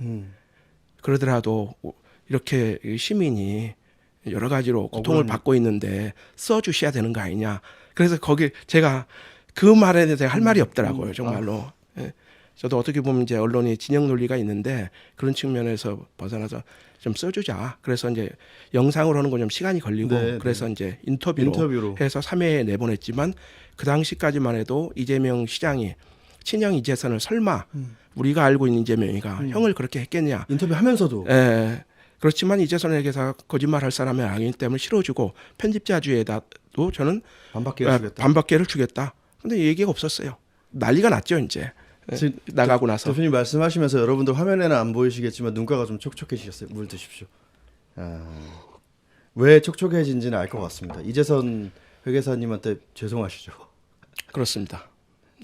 B: 그러더라도 이렇게 시민이 여러 가지로 고통을 받고 있는데 써주셔야 되는 거 아니냐. 그래서 거기 제가 그 말에 대해서 할 말이 없더라고요, 정말로. 저도 어떻게 보면 이제 언론이 진영 논리가 있는데 그런 측면에서 벗어나서 좀 써주자. 그래서 이제 영상으로 하는 건 좀 시간이 걸리고 그래서 이제 인터뷰로 해서 3회에 내보냈지만 그 당시까지만 해도 이재명 시장이 친형 이재선을 설마 우리가 알고 있는 이재명이가 형을 그렇게 했겠냐.
A: 인터뷰하면서도.
B: 그렇지만 이재선 회계사가 거짓말할 사람이 아니기 때문에 실어주고 편집자주에다도 저는 반박계를 주겠다. 근데 얘기가 없었어요. 난리가 났죠 이제. 나가고 나서.
A: 대표님 말씀하시면서 여러분들 화면에는 안 보이시겠지만 눈가가 좀 촉촉해지셨어요. 물 드십시오. 왜 촉촉해진지는 알 것 같습니다. 이재선 회계사님한테 죄송하시죠.
B: 그렇습니다.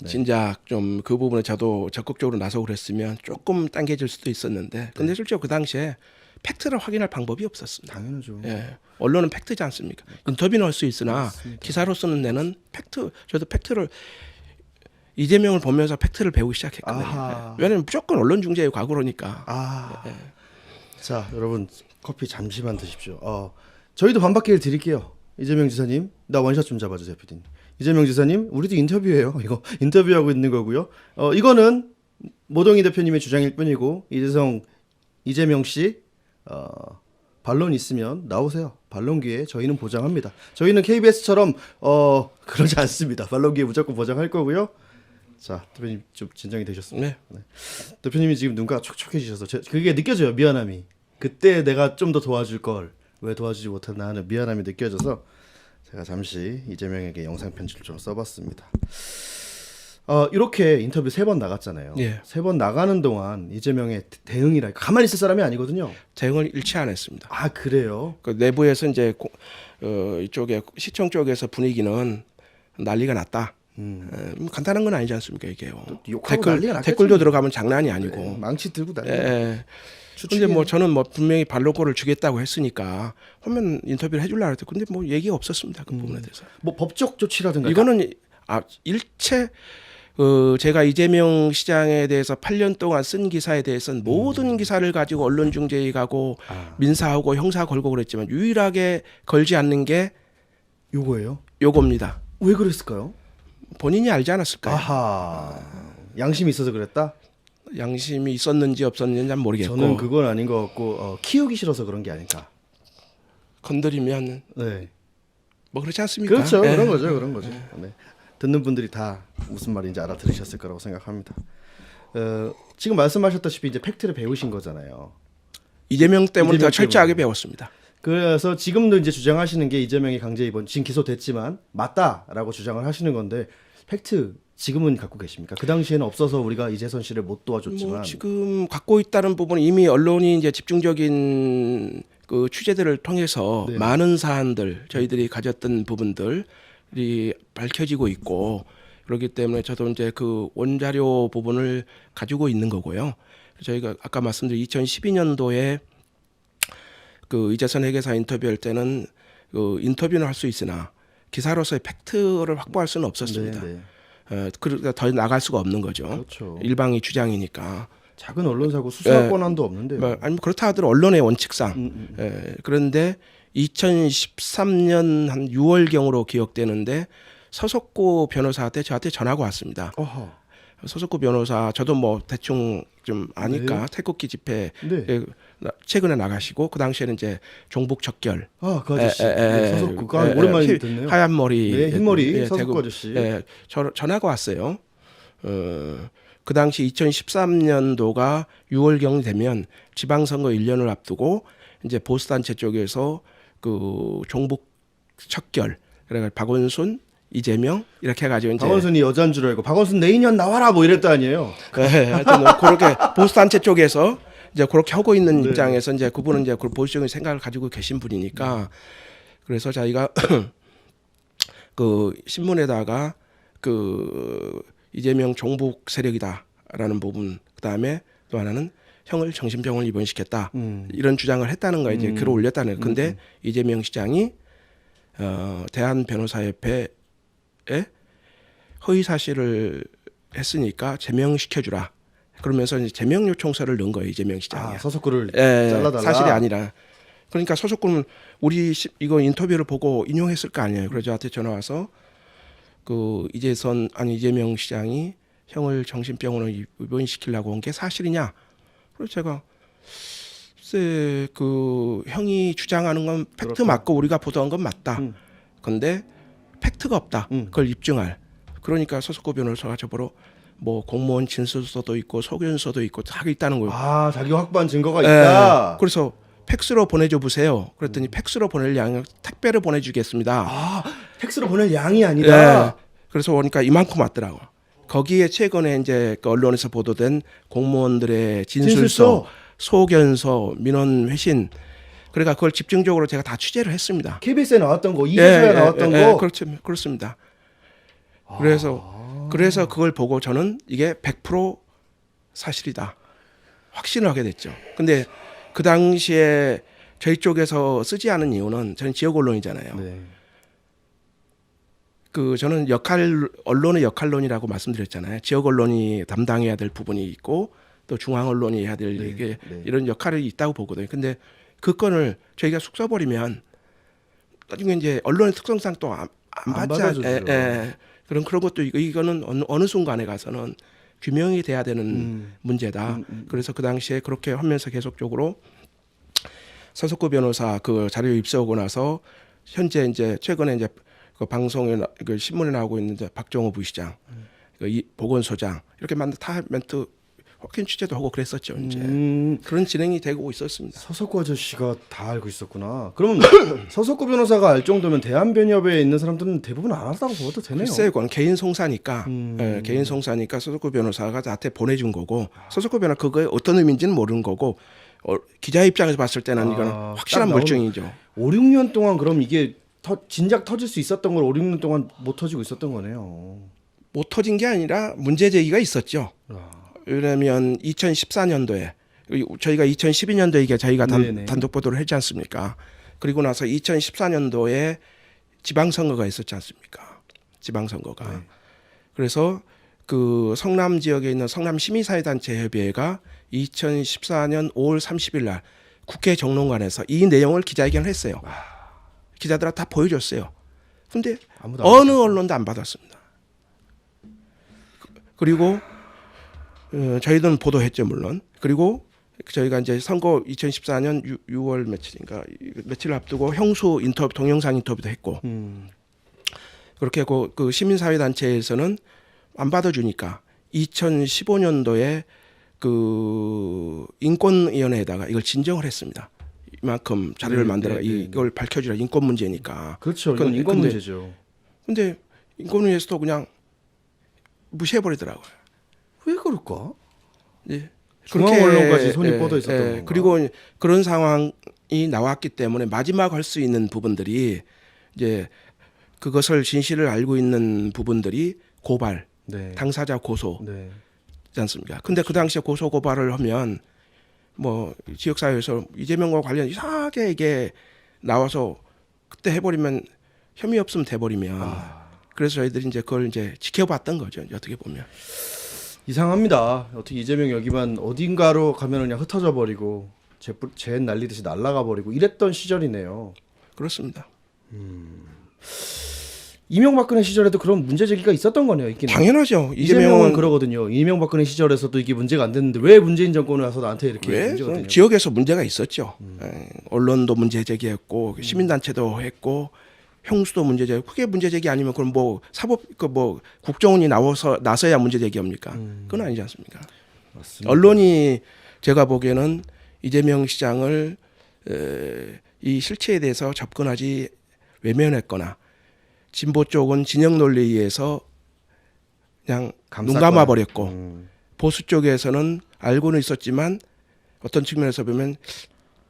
B: 진작 좀 그 부분에 저도 적극적으로 나서고 그랬으면 조금 당겨질 수도 있었는데 근데 실제로 그 당시에 팩트를 확인할 방법이 없었습니다.
A: 당연하죠.
B: 언론은 팩트지 않습니까? 인터뷰는 할 수 있으나 기사로 쓰는 데는 저도 팩트를 이재명을 보면서 팩트를 배우기 시작했거든요. 왜냐하면 무조건 언론 중재의 과거로니까.
A: 자, 여러분 커피 잠시만 드십시오. 저희도 반박기를 드릴게요. 이재명 지사님, 나 원샷 좀 잡아주세요, PD님. 이재명 지사님, 우리도 인터뷰예요. 이거 인터뷰하고 있는 거고요. 이거는 모동희 대표님의 주장일 뿐이고 이재명 씨 반론 있으면 나오세요. 반론 기회 저희는 보장합니다. 저희는 KBS처럼 그러지 않습니다. 반론 기회 무조건 보장할 거고요. 자, 대표님 좀 진정이 되셨습니다. 네. 대표님이 지금 눈가가 촉촉해지셔서 그게 느껴져요. 미안함이. 그때 내가 좀 더 도와줄 걸 왜 도와주지 못했나 하는 미안함이 느껴져서 제가 잠시 이재명에게 영상 편지를 좀 써봤습니다. 이렇게 인터뷰 3번 나갔잖아요.
B: 예.
A: 3번 나가는 동안 이재명의 대응이라 가만히 있을 사람이 아니거든요.
B: 대응을 일치 안 했습니다.
A: 아 그래요?
B: 그 내부에서 이제 이쪽에 시청 쪽에서 분위기는 난리가 났다. 간단한 건 아니지 않습니까 이게요.
A: 욕하고 난리가 났겠죠.
B: 댓글도 들어가면 장난이 아니고.
A: 네, 망치 들고 다니.
B: 예. 근데 뭐 저는 뭐 분명히 반론권을 주겠다고 했으니까 화면 인터뷰를 해주려고 했는데 근데 뭐 얘기가 없었습니다 그 부분에 대해서.
A: 뭐 법적 조치라든가
B: 이거는 일체 제가 이재명 시장에 대해서 8년 동안 쓴 기사에 대해서는 모든 기사를 가지고 언론중재위 가고 민사하고 형사 걸고 그랬지만 유일하게 걸지 않는 게
A: 요거예요?
B: 요겁니다.
A: 왜 그랬을까요?
B: 본인이 알지 않았을까요?
A: 아하. 양심이 있어서 그랬다?
B: 양심이 있었는지 없었는지 는 모르겠고
A: 저는 그건 아닌 것 같고 키우기 싫어서 그런 게 아닐까.
B: 건드리면
A: 네.
B: 뭐 그렇지 않습니까?
A: 그렇죠.
B: 예.
A: 그런 거죠. 네. 듣는 분들이 다 무슨 말인지 알아들으셨을 거라고 생각합니다. 지금 말씀하셨다시피 이제 팩트를 배우신 거잖아요.
B: 이재명 때문에
A: 이재명
B: 더 철저하게
A: 때문에.
B: 배웠습니다.
A: 그래서 지금도 이제 주장하시는 게 이재명이 강제 입원 지금 기소됐지만 맞다라고 주장을 하시는 건데 팩트 지금은 갖고 계십니까? 그 당시에는 없어서 우리가 이재선 씨를 못 도와줬지만
B: 뭐 지금 갖고 있다는 부분은 이미 언론이 이제 집중적인 그 취재들을 통해서
A: 네.
B: 많은 사안들 저희들이 가졌던 부분들이 밝혀지고 있고 그렇기 때문에 저도 이제 그 원자료 부분을 가지고 있는 거고요. 저희가 아까 말씀드린 2012년도에 그 이재선 회계사 인터뷰할 때는 그 인터뷰는 할 수 있으나 기사로서의 팩트를 확보할 수는 없었습니다.
A: 네, 네.
B: 그러니까 더 나갈 수가 없는 거죠.
A: 그렇죠.
B: 일방이 주장이니까.
A: 작은 언론사고 수사 권한도 없는데요.
B: 뭐, 아니 그렇다 하더라도 언론의 원칙상. 그런데 2013년 한 6월경으로 기억되는데 서석구 변호사한테 저한테 전화가 왔습니다.
A: 어허.
B: 서석구 변호사 저도 뭐 대충 좀 아니까
A: 네.
B: 태극기 집회
A: 네.
B: 최근에 나가시고 그 당시에는 이제 종북 척결
A: 그 아저씨. 네, 서석구가 오랜만에 듣네요.
B: 하얀 머리
A: 네, 흰머리
B: 대구,
A: 서석구 아저씨.
B: 전화가 왔어요. 그 당시 2013년도가 6월경 되면 지방선거 1년을 앞두고 이제 보수단체 쪽에서 그 종북 척결 그래가 박원순 이재명 이렇게 해가지고 이제
A: 박원순이 여자인 줄 알고 박원순 내년 나와라 뭐 이랬다 아니에요.
B: 하여튼 뭐 그렇게 보수단체 쪽에서 이제 그렇게 하고 있는
A: 네.
B: 입장에서 이제 그분은 이제 그 보수적인 생각을 가지고 계신 분이니까 그래서 저희가 그 신문에다가 그 이재명 종북 세력이다라는 부분 그다음에 또 하나는 형을 정신병원 입원시켰다 이런 주장을 했다는 거 이제 글을 올렸다는 거. 근데 이재명 시장이 대한 변호사협회에 허위 사실을 했으니까 제명시켜주라. 그러면서 이제 제명 요청서를 넣은 거예요 이재명 시장이.
A: 서석구를 잘라달라.
B: 사실이 아니라. 그러니까 서석구는 우리 이거 인터뷰를 보고 인용했을 거 아니에요. 그래서 저한테 전화 와서 그 이재명 시장이 형을 정신병원으로 입원시키려고 온 게 사실이냐? 그래서 제가 글쎄 그 형이 주장하는 건 팩트
A: 그렇다.
B: 맞고 우리가 보도한 건 맞다. 근데 팩트가 없다. 그걸 입증할. 그러니까 서석구 변호사가 저보러 뭐 공무원 진술서도 있고 소견서도 있고 다 있다는 거예요.
A: 자기 확보한 증거가 있다.
B: 그래서 팩스로 보내줘 보세요. 그랬더니 팩스로 보낼 양은 택배로 보내주겠습니다.
A: 팩스로 보낼 양이 아니다.
B: 그래서 보니까 이만큼 왔더라고. 거기에 최근에 이제 그 언론에서 보도된 공무원들의 진술서, 소견서, 민원 회신. 그러니까 그걸 집중적으로 제가 다 취재를 했습니다.
A: KBS에 나왔던 거, 이재서에 나왔던 거.
B: 그렇죠, 그렇습니다. 그래서 그걸 보고 저는 이게 100% 사실이다. 확신을 하게 됐죠. 근데 그 당시에 저희 쪽에서 쓰지 않은 이유는 저는 지역 언론이잖아요.
A: 네.
B: 그 저는 언론의 역할론이라고 말씀드렸잖아요. 지역 언론이 담당해야 될 부분이 있고 또 중앙 언론이 해야 될 이게 이런 역할이 있다고 보거든요. 근데 그 건을 저희가 쑥 써버리면 나중에 이제 언론의 특성상 또 안 받지 그런 것도 이거는 어느 순간에 가서는 규명이 돼야 되는 문제다. 그래서 그 당시에 그렇게 하면서 계속적으로 서석구 변호사 그 자료 입수하고 나서 현재 이제 최근에 이제 그 방송에 그 신문에 나오고 있는 박정호 부시장, 그 보건소장 이렇게 다 멘트 확인 취재도 하고 그랬었죠. 이제 그런 진행이 되고 있었습니다.
A: 서석구 아저씨가 다 알고 있었구나. 그러면 서석구 변호사가 알 정도면 대한변협에 있는 사람들은 대부분 알았다고 봐도 되네요.
B: 글쎄요, 그건 개인 송사니까 개인 송사니까 서석구 변호사가 나한테 보내준 거고 서석구 변호사 그거에 어떤 의미인지는 모르는 거고 기자 입장에서 봤을 때는 이건 확실한
A: 딱
B: 물증이죠.
A: 5, 6년 동안 그럼 이게 진작 터질 수 있었던 걸 5, 6년 동안 못 터지고 있었던 거네요.
B: 못 터진 게 아니라 문제 제기가 있었죠. 왜냐하면 2014년도에 저희가 2012년도에 이게 저희가 단독 보도를 했지 않습니까? 그리고 나서 2014년도에 지방선거가 있었지 않습니까? 지방선거가.
A: 네.
B: 그래서 그 성남 지역에 있는 성남 시민사회단체 협의회가 2014년 5월 30일 날 국회 정론관에서 이 내용을 기자회견을 했어요. 기자들한테 다 보여줬어요. 근데 어느 언론도 안 받았습니다. 그리고 저희들은 보도했죠 물론. 그리고 저희가 이제 선거 2014년 6월 며칠인가 며칠 앞두고 형수 인터뷰 동영상 인터뷰도 했고 그렇게 그 시민사회단체에서는 안 받아주니까 2015년도에 그 인권위원회에다가 이걸 진정을 했습니다. 이만큼 자료를 만들어 이걸 밝혀주라 인권 문제니까.
A: 그렇죠. 이건 인권 문제죠.
B: 근데 인권위에서도 그냥 무시해버리더라고요.
A: 왜 그럴까?
B: 예.
A: 중앙 언론까지 손이 뻗어 있었던 건가?
B: 그리고 그런 상황이 나왔기 때문에 마지막 할 수 있는 부분들이 이제 그것을 진실을 알고 있는 부분들이 고발, 당사자 고소. 있지 않습니까? 근데 그 당시에 고소 고발을 하면 뭐 지역 사회에서 이재명과 관련 이상하게 이게 나와서 그때 해버리면 혐의 없으면 돼버리면 그래서 저희들이 이제 그걸 이제 지켜봤던 거죠. 어떻게 보면
A: 이상합니다. 어떻게 이재명 여기만 어딘가로 가면 그냥 흩어져 버리고 재 날리듯이 날아가 버리고 이랬던 시절이네요.
B: 그렇습니다.
A: 이명박근혜 시절에도 그런 문제 제기가 있었던 거네요. 있긴
B: 당연하죠.
A: 이재명은 그러거든요. 이명박근혜 시절에서도 이게 문제가 안 됐는데 왜 문재인 정권에 와서 나한테 이렇게 문제가 되냐.
B: 지역에서 문제가 있었죠. 언론도 문제 제기했고 시민단체도 했고 형수도 문제 제기. 그게 문제 제기 아니면 그럼 뭐 사법 뭐 국정원이 나서야 문제 제기합니까? 그건 아니지 않습니까?
A: 맞습니다.
B: 언론이 제가 보기에는 이재명 시장을 이 실체에 대해서 접근하지 외면했거나 진보 쪽은 진영 논리에 의해서 그냥 눈 감아 버렸고 보수 쪽에서는 알고는 있었지만 어떤 측면에서 보면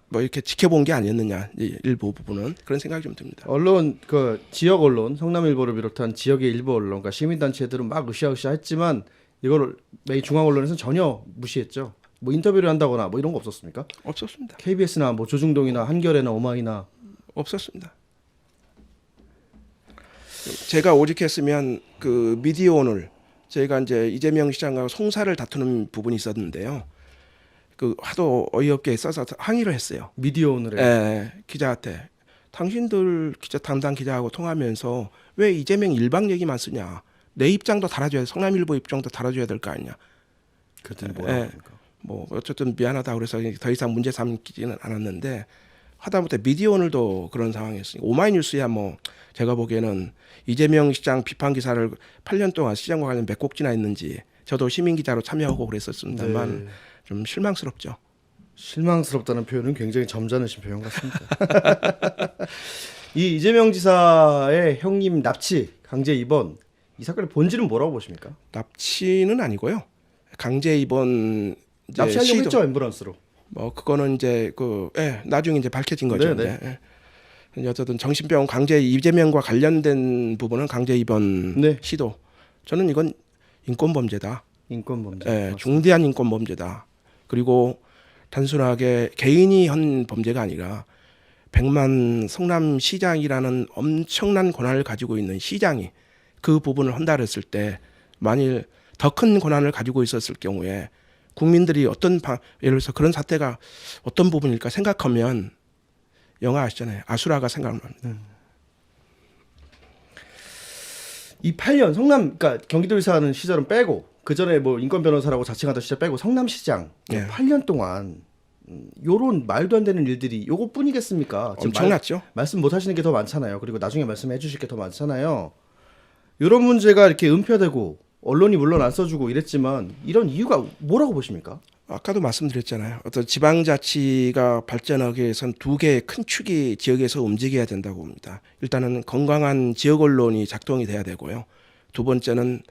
B: 뭐 이렇게 지켜본 게 아니었느냐 일부 부분은 그런 생각이 좀 듭니다.
A: 언론 그 지역 언론 성남일보를 비롯한 지역의 일부 언론, 그러니까 시민단체들은 막 으쌰으쌰했지만 이거를 중앙 언론에서는 전혀 무시했죠. 뭐 인터뷰를 한다거나 뭐 이런 거 없었습니까?
B: 없었습니다.
A: KBS나 뭐 조중동이나 한겨레나 오마이나
B: 없었습니다. 제가 오직했으면 그 미디어 오늘 저희가 이제 이재명 시장과 송사를 다투는 부분이 있었는데요. 그 하도 어이없게 써서 항의를 했어요.
A: 미디어 오늘에.
B: 예, 기자한테 당신들 담당 기자하고 통하면서 왜 이재명 일방 얘기만 쓰냐? 내 입장도 달아줘야 성남일보 입장도 달아줘야 될 거 아니냐?
A: 그랬더니 뭐라고 합니까?
B: 뭐 어쨌든 미안하다 그래서 더 이상 문제 삼기지는 않았는데 하다못해 미디어 오늘도 그런 상황이었으니까 오마이뉴스야 뭐 제가 보기에는 이재명 시장 비판 기사를 8년 동안 시장과 관련 몇 곡지나 했는지 저도 시민 기자로 참여하고 그랬었습니다만 좀 실망스럽죠.
A: 실망스럽다는 표현은 굉장히 점잖으신 표현 같습니다. 이 이재명 지사의 형님 납치, 강제 입원 이 사건의 본질은 뭐라고 보십니까?
B: 납치는 아니고요. 강제 입원
A: 납치하려고 했죠, 앰뷸런스로.
B: 뭐 그거는 이제 나중에 이제 밝혀진 거죠. 어쨌든 정신병원 강제 이재명과 관련된 부분은 강제 입원 시도. 저는 이건 인권 범죄다.
A: 인권 범죄.
B: 중대한 인권 범죄다. 그리고 단순하게 개인이 한 범죄가 아니라 100만 성남시장이라는 엄청난 권한을 가지고 있는 시장이 그 부분을 한다 그랬을 때 만일 더 큰 권한을 가지고 있었을 경우에 국민들이 예를 들어서 그런 사태가 어떤 부분일까 생각하면 영화 아시잖아요. 아수라가 생각납니다.
A: 이 8년 성남 그러니까 경기도지사 하는 시절은 빼고 그 전에 뭐 인권 변호사라고 자칭하던 시절 빼고 성남시장 8년 동안 요런 말도 안 되는 일들이 요것뿐이겠습니까?
B: 엄청났죠.
A: 말씀 못 하시는 게 더 많잖아요. 그리고 나중에 말씀해 주실 게 더 많잖아요. 요런 문제가 이렇게 은폐되고 언론이 물론 안 써주고 이랬지만 이런 이유가 뭐라고 보십니까?
B: 아까도 말씀드렸잖아요. 어떤 지방자치가 발전하기 위해선 두 개의 큰 축이 지역에서 움직여야 된다고 봅니다. 일단은 건강한 지역 언론이 작동이 돼야 되고요. 두 번째는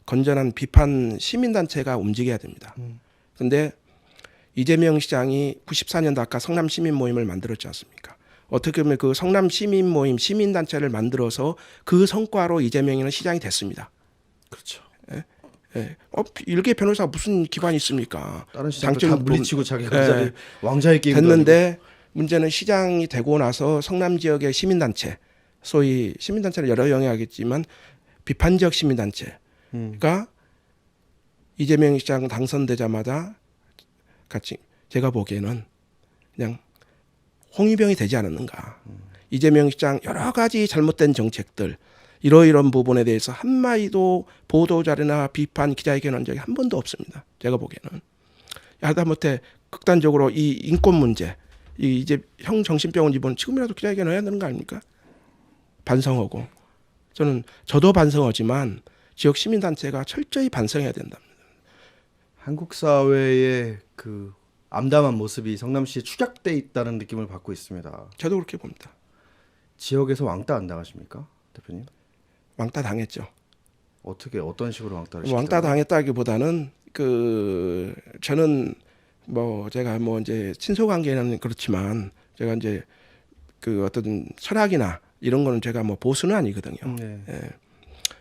B: 건전한 비판 시민단체가 움직여야 됩니다. 그런데 이재명 시장이 94년도 아까 성남 시민 모임을 만들었지 않습니까? 어떻게 보면 그 성남 시민 모임 시민단체를 만들어서 그 성과로 이재명이는 시장이 됐습니다.
A: 그렇죠.
B: 예. 일개 변호사 무슨 기관이 있습니까?
A: 다른 시장도 다 물리치고 자기가 그 자리
B: 예.
A: 왕자의 게임
B: 됐는데 문제는 시장이 되고 나서 성남 지역의 시민단체, 소위 시민단체는 여러 영역이겠지만 비판적 시민단체가 이재명 시장 당선되자마자 같이 제가 보기에는 그냥 홍위병이 되지 않았는가. 이재명 시장 여러 가지 잘못된 정책들 이러이런 부분에 대해서 한마디도 보도자료나 비판 기자회견 한 적이 한 번도 없습니다. 제가 보기에는 하다못해 극단적으로 이 인권 문제 이제 형 정신병원 입원 지금이라도 기자회견 해야 되는 거 아닙니까? 반성하고 저도 반성하지만 지역 시민단체가 철저히 반성해야 된다.
A: 한국 사회의 그 암담한 모습이 성남시에 축약돼 있다는 느낌을 받고 있습니다.
B: 저도 그렇게 봅니다.
A: 지역에서 왕따 안 당하십니까, 대표님?
B: 왕따 당했죠.
A: 어떻게 어떤 식으로 왕따를 시키죠?
B: 왕따 당했다기보다는 그 저는 뭐 제가 뭐 이제 친소 관계는 그렇지만 제가 이제 그 어떤 철학이나 이런 거는 제가 뭐 보수는 아니거든요.
A: 네.
B: 예.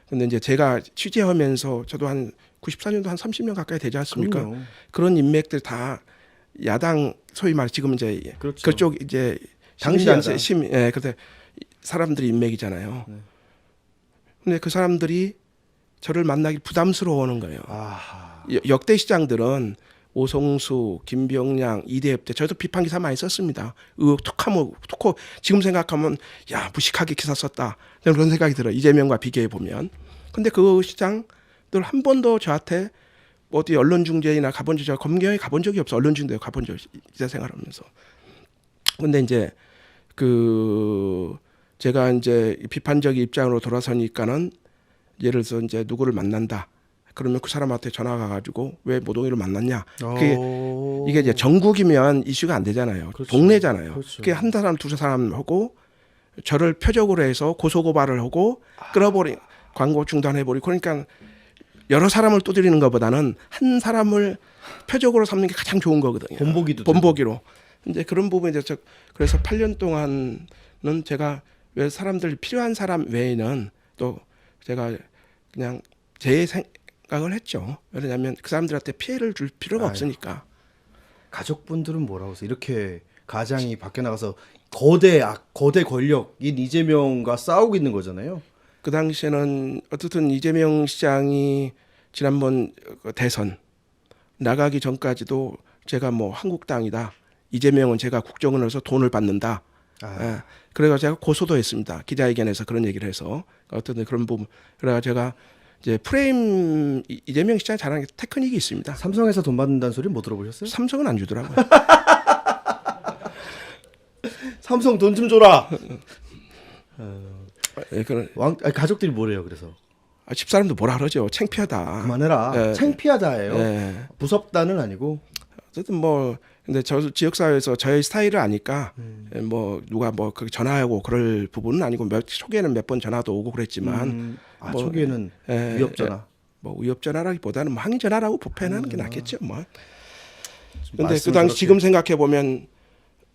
B: 근데 이제 제가 취재하면서 저도 한 94년도 한 30년 가까이 되지 않습니까?
A: 그럼요.
B: 그런 인맥들 다 야당 소위 말 지금 이제
A: 그렇죠.
B: 그쪽 이제
A: 당시
B: 시민단체
A: 야당.
B: 시민 그때 사람들이 인맥이잖아요.
A: 네.
B: 근데 그 사람들이 저를 만나기 부담스러워하는 거예요.
A: 아,
B: 역대 시장들은 오송수, 김병량, 이대엽 때 저도 비판 기사 많이 썼습니다. 의혹 툭하면 툭고 지금 생각하면 야 무식하게 기사 썼다 그런 생각이 들어요. 이재명과 비교해 보면. 근데 그 시장들 한 번도 저한테 어디 언론 중재나 가본 적 검경에 가본 적이 없어. 언론 중재 가본 적 기자 생활하면서. 근데 이제 그 제가 이제 비판적 입장으로 돌아서니까는 예를 들어서 이제 누구를 만난다. 그러면 그 사람한테 전화가 가지고 왜 모동이를 만났냐. 그게 이게 이제 전국이면 이슈가 안 되잖아요.
A: 그렇죠.
B: 동네잖아요.
A: 그렇죠.
B: 그게 한 사람 두 사람 하고 저를 표적으로 해서 고소고발을 하고 끌어버리 광고 중단해버리고 그러니까 여러 사람을 두드리는 것보다는 한 사람을 표적으로 삼는 게 가장 좋은 거거든요. 본보기로. 이제 그런 부분에 대해서 그래서 8년 동안은 제가 왜 사람들 필요한 사람 외에는 또 제가 그냥 제 생각을 했죠. 왜냐하면 그 사람들한테 피해를 줄 필요가 없으니까.
A: 가족분들은 뭐라고 해서 이렇게 가장이 밖에 나가서 거대 권력인 이재명과 싸우고 있는 거잖아요.
B: 그 당시에는 어쨌든 이재명 시장이 지난번 대선 나가기 전까지도 제가 뭐 한국당이다. 이재명은 제가 국정원에서 돈을 받는다. 예. 그래서 제가 고소도 했습니다. 기자회견에서 그런 얘기를 해서 어떤 그런 부분. 그래서 제가 이제 프레임 이재명 시장 잘하는 게 테크닉이 있습니다.
A: 삼성에서 돈 받는다는 소리 못 들어보셨어요?
B: 삼성은 안 주더라고요.
A: 삼성 돈 좀 줘라.
B: 예, 그런
A: 가족들이 뭐래요? 그래서
B: 집사람도 뭐라 그러죠. 창피하다.
A: 그만해라.
B: 예.
A: 창피하다예요.
B: 예.
A: 무섭다는 아니고.
B: 어쨌든 뭐 근데 저 지역 사회에서 저의 스타일을 아니까 뭐 누가 뭐 그 전화하고 그럴 부분은 아니고 초기에는 몇 번 전화도 오고 그랬지만 뭐,
A: 초기에는 위협 전화.
B: 뭐 위협 전화라기보다는 뭐 항의 전화라고 보편하는 게 낫겠죠. 뭐. 근데 그 당시
A: 그렇게...
B: 지금 생각해 보면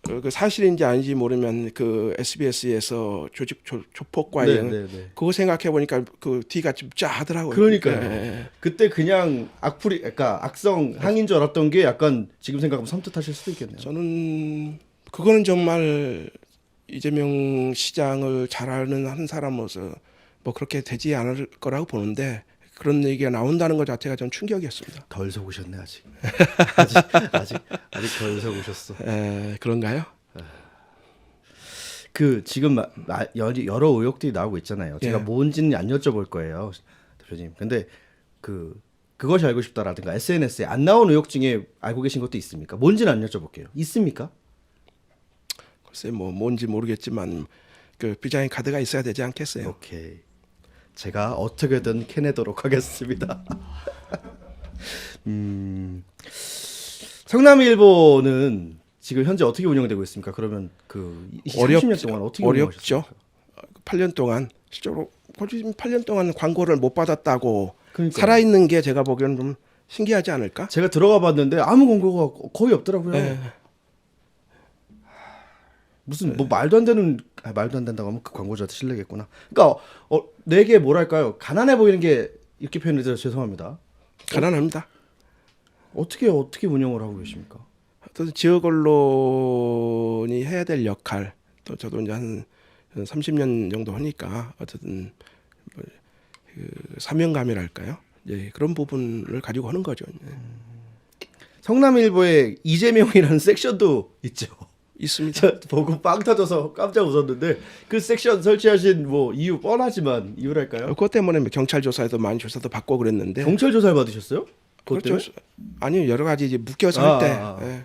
B: 그 사실인지 아닌지 모르면 그 SBS에서 조직 조폭과의 그거 생각해 보니까 그 뒤가 좀 짜하더라고요.
A: 그러니까요.
B: 예.
A: 그때 그냥 그러니까 악성 항인 줄 알았던 게 약간 지금 생각하면 섬뜩하실 수도 있겠네요.
B: 저는 그거는 정말 이재명 시장을 잘 아는 한 사람으로서 뭐 그렇게 되지 않을 거라고 보는데 그런 얘기가 나온다는 것 자체가 좀 충격이었습니다.
A: 덜 속으셨네 아직. 아직 덜 속으셨어.
B: 그런가요?
A: 그 지금 여러 의혹들이 나오고 있잖아요. 제가
B: 예.
A: 뭔지는 안 여쭤볼 거예요, 대표님. 근데 그것이 알고 싶다라든가 SNS에 안 나온 의혹 중에 알고 계신 것도 있습니까? 뭔지는 안 여쭤볼게요. 있습니까?
B: 글쎄 뭐 뭔지 모르겠지만 그 비자인 카드가 있어야 되지 않겠어요?
A: 오케이. 제가 어떻게든 캐내도록 하겠습니다. 성남일보는 지금 현재 어떻게 운영되고 있습니까? 그러면 그 30년 동안 어떻게
B: 어렵죠.
A: 운영하셨습니까?
B: 8년 동안 실제로 거의 8년 동안 광고를 못 받았다고
A: 그러니까요.
B: 살아있는 게 제가 보기에는 좀 신기하지 않을까?
A: 제가 들어가 봤는데 아무 광고가 거의 없더라고요.
B: 네.
A: 무슨 뭐 말도 안 되는 말도 안 된다고 하면 그 광고주한테 실례겠구나. 그러니까 내게 뭐랄까요? 가난해 보이는 게 이렇게 표현해서 죄송합니다.
B: 가난합니다.
A: 어떻게 운영을 하고 계십니까?
B: 또 지역 언론이 해야 될 역할, 또 저도 이제 한 30년 정도 하니까 어쨌든 뭐, 그 사명감이랄까요? 예, 그런 부분을 가지고 하는 거죠. 예.
A: 성남일보에 이재명이라는 섹션도 있죠.
B: 있습니다.
A: 저 보고 빵 터져서 깜짝 웃었는데 그 섹션 설치하신 뭐 이유 뻔하지만 이유랄까요?
B: 그것 때문에 뭐 경찰 조사에도 많이 조사도 받고 그랬는데.
A: 경찰 조사를 받으셨어요? 그것
B: 그렇죠.
A: 때문에?
B: 아니요, 여러 가지 이제 묶여서 할 때. 예.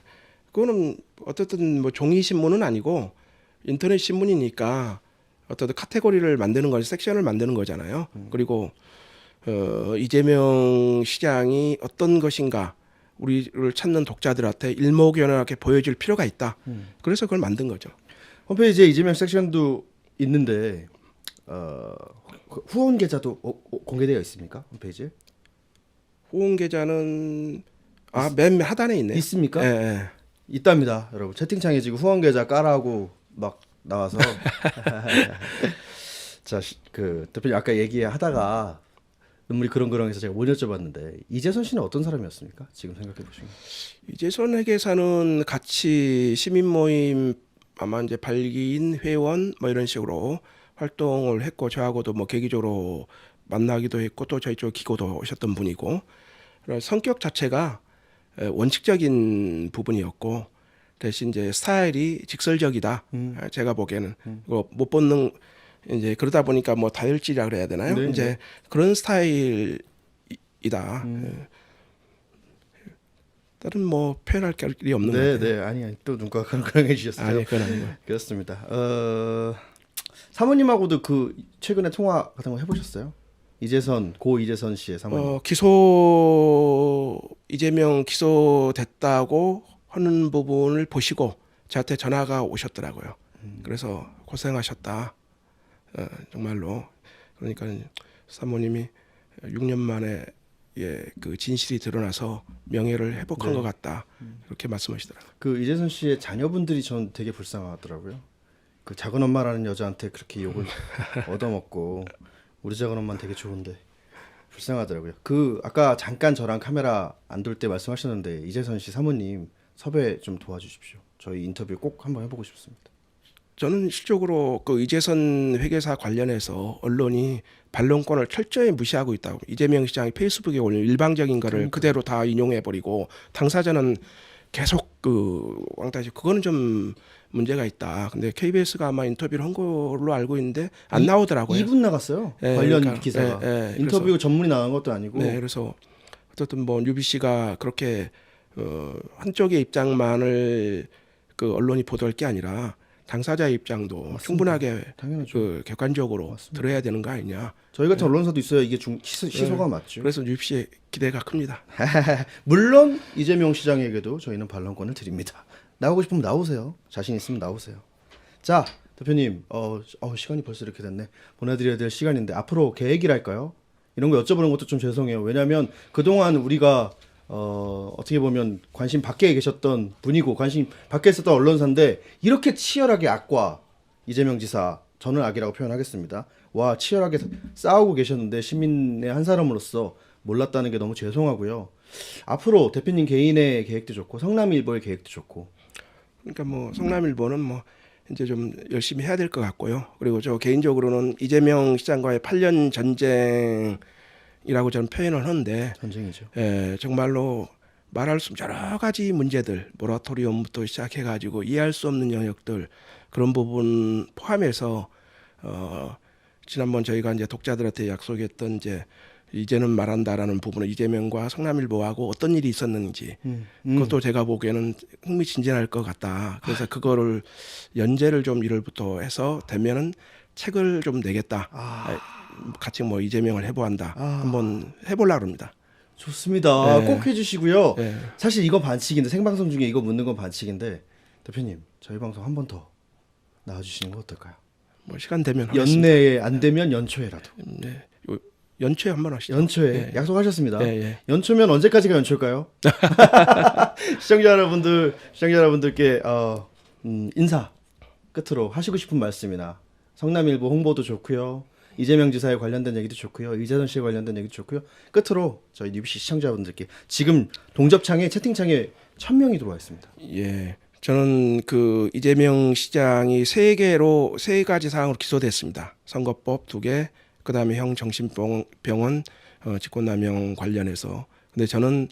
B: 그거는 어쨌든 뭐 종이 신문은 아니고 인터넷 신문이니까 어떤 카테고리를 만드는 거, 섹션을 만드는 거잖아요. 그리고 이재명 시장이 어떤 것인가 우리를 찾는 독자들한테 일목요연하게 보여줄 필요가 있다. 그래서 그걸 만든 거죠.
A: 홈페이지에 이재명 섹션도 있는데 후원 계좌도 공개되어 있습니까? 홈페이지에?
B: 후원 계좌는 맨 하단에 있네요.
A: 있습니까?
B: 예, 예.
A: 있답니다, 여러분. 채팅창에 지금 후원 계좌 까라고 막 나와서 자, 그 대표님 아까 얘기하다가 눈물이 그렁그렁해서 제가 못 여쭤봤는데 이재선 씨는 어떤 사람이었습니까? 지금 생각해 보시면.
B: 이재선 회계사는 같이 시민 모임 아마 이제 발기인 회원 뭐 이런 식으로 활동을 했고 저하고도 뭐 계기적으로 만나기도 했고 또 저희 쪽 기고도 오셨던 분이고 성격 자체가 원칙적인 부분이었고 대신 이제 스타일이 직설적이다. 제가 보기에는 못 벗는 이제 그러다 보니까 뭐 다혈질이라 그래야 되나요?
A: 네,
B: 이제
A: 네.
B: 그런 스타일이다. 예. 다른 뭐 표현할 길이 없는 것
A: 네,
B: 같아요.
A: 네, 아니 또 눈가 그렁그렁해지셨어요.
B: 아니 그건 아니고.
A: 그렇습니다. 사모님하고도 그 최근에 통화 같은 거 해보셨어요? 고 이재선 씨의 사모님.
B: 이재명 기소됐다고 하는 부분을 보시고 저한테 전화가 오셨더라고요. 그래서 고생하셨다. 정말로. 그러니까 사모님이 6년 만에 그 진실이 드러나서 명예를 회복한 것 같다. 그렇게 말씀하시더라고요.
A: 그 이재선 씨의 자녀분들이 전 되게 불쌍하더라고요. 그 작은 엄마라는 여자한테 그렇게 욕을 얻어먹고 우리 작은 엄마는 되게 좋은데 불쌍하더라고요. 그 아까 잠깐 저랑 카메라 안 돌 때 말씀하셨는데 이재선 씨 사모님 섭외 좀 도와주십시오. 저희 인터뷰 꼭 한번 해보고 싶습니다.
B: 저는 실적으로 그 이재선 회계사 관련해서 언론이 반론권을 철저히 무시하고 있다고. 이재명 시장이 페이스북에 올린 일방적인 거를 그대로 다 인용해 버리고 당사자는 계속 그 왕따지. 그거는 좀 문제가 있다. 근데 KBS가 아마 인터뷰를 한 걸로 알고 있는데 안 나오더라고요.
A: 2분 나갔어요.
B: 예,
A: 관련
B: 그러니까,
A: 기사가.
B: 예,
A: 인터뷰
B: 그래서,
A: 전문이 나간 것도 아니고.
B: 네, 그래서 어쨌든 뭐 UBC가 그렇게 한쪽의 입장만을 그 언론이 보도할 게 아니라 당사자의 입장도
A: 맞습니다.
B: 충분하게
A: 당연하죠.
B: 그 객관적으로
A: 맞습니다.
B: 들어야 되는 거 아니냐.
A: 저희 같은 언론사도 있어야 이게 시소가 맞죠.
B: 그래서 UBC의 기대가 큽니다.
A: 물론 이재명 시장에게도 저희는 반론권을 드립니다. 나오고 싶으면 나오세요. 자신 있으면 나오세요. 자, 대표님, 시간이 벌써 이렇게 됐네. 보내드려야 될 시간인데 앞으로 계획이랄까요? 이런 거 여쭤보는 것도 좀 죄송해요. 왜냐하면 그동안 우리가 어떻게 보면 관심 밖에 계셨던 분이고 관심 밖에 있었던 언론사인데 이렇게 치열하게 악과 이재명 지사, 저는 악이라고 표현하겠습니다. 와, 치열하게 싸우고 계셨는데 시민의 한 사람으로서 몰랐다는 게 너무 죄송하고요. 앞으로 대표님 개인의 계획도 좋고 성남일보의 계획도 좋고.
B: 그러니까 뭐 성남일보는 뭐 이제 좀 열심히 해야 될 것 같고요. 그리고 저 개인적으로는 이재명 시장과의 8년 전쟁이라고 저는 표현을 하는데
A: 전쟁이죠.
B: 정말로 말할 수 없는 여러 가지 문제들, 모라토리엄부터 시작해가지고 이해할 수 없는 영역들 그런 부분 포함해서 지난번 저희가 이제 독자들한테 약속했던 이제는 말한다라는 부분은 이재명과 성남일보하고 어떤 일이 있었는지 그것도 제가 보기에는 흥미진진할 것 같다. 그래서 그거를 연재를 좀 1월부터 해서 되면은 책을 좀 내겠다. 같이 뭐 이재명을 해보한다.
A: 아.
B: 한번 해보려고 합니다.
A: 좋습니다.
B: 네.
A: 꼭 해주시고요.
B: 네.
A: 사실 이거 반칙인데 생방송 중에 이거 묻는 건 반칙인데 대표님 저희 방송 한 번 더 나와주시는 거 어떨까요?
B: 뭐 시간 되면 하겠습니다.
A: 연내에 안 되면 연초에라도.
B: 네. 연초에 한번 하시죠.
A: 연초에
B: 네.
A: 약속하셨습니다.
B: 네.
A: 연초면 언제까지가 연초일까요? 시청자 여러분들께 인사 끝으로 하시고 싶은 말씀이나 성남일보 홍보도 좋고요. 이재명 지사에 관련된 얘기도 좋고요. 이재선 씨에 관련된 얘기도 좋고요. 끝으로 저희 뉴비씨 시청자분들께 지금 동접창에 채팅창에 1000명이 들어와 있습니다.
B: 예. 저는 그 이재명 시장이 세 가지 사항으로 기소됐습니다. 선거법 2개, 그다음에 형 정신병원 직권남용 관련해서. 근데 저는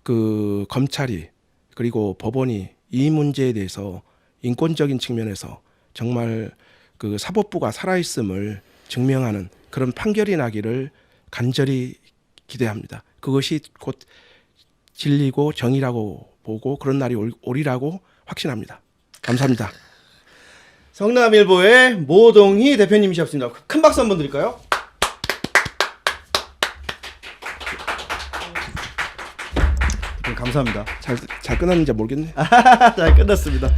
B: 그 검찰이 그리고 법원이 이 문제에 대해서 인권적인 측면에서 정말 그 사법부가 살아있음을 증명하는 그런 판결이 나기를 간절히 기대합니다. 그것이 곧 진리고 정의라고 보고 그런 날이 오리라고 확신합니다. 감사합니다.
A: 성남일보의 모동희 대표님이셨습니다. 큰 박수 한번 드릴까요? 대표님 감사합니다.
B: 잘 끝났는지 모르겠네.
A: 잘 끝났습니다.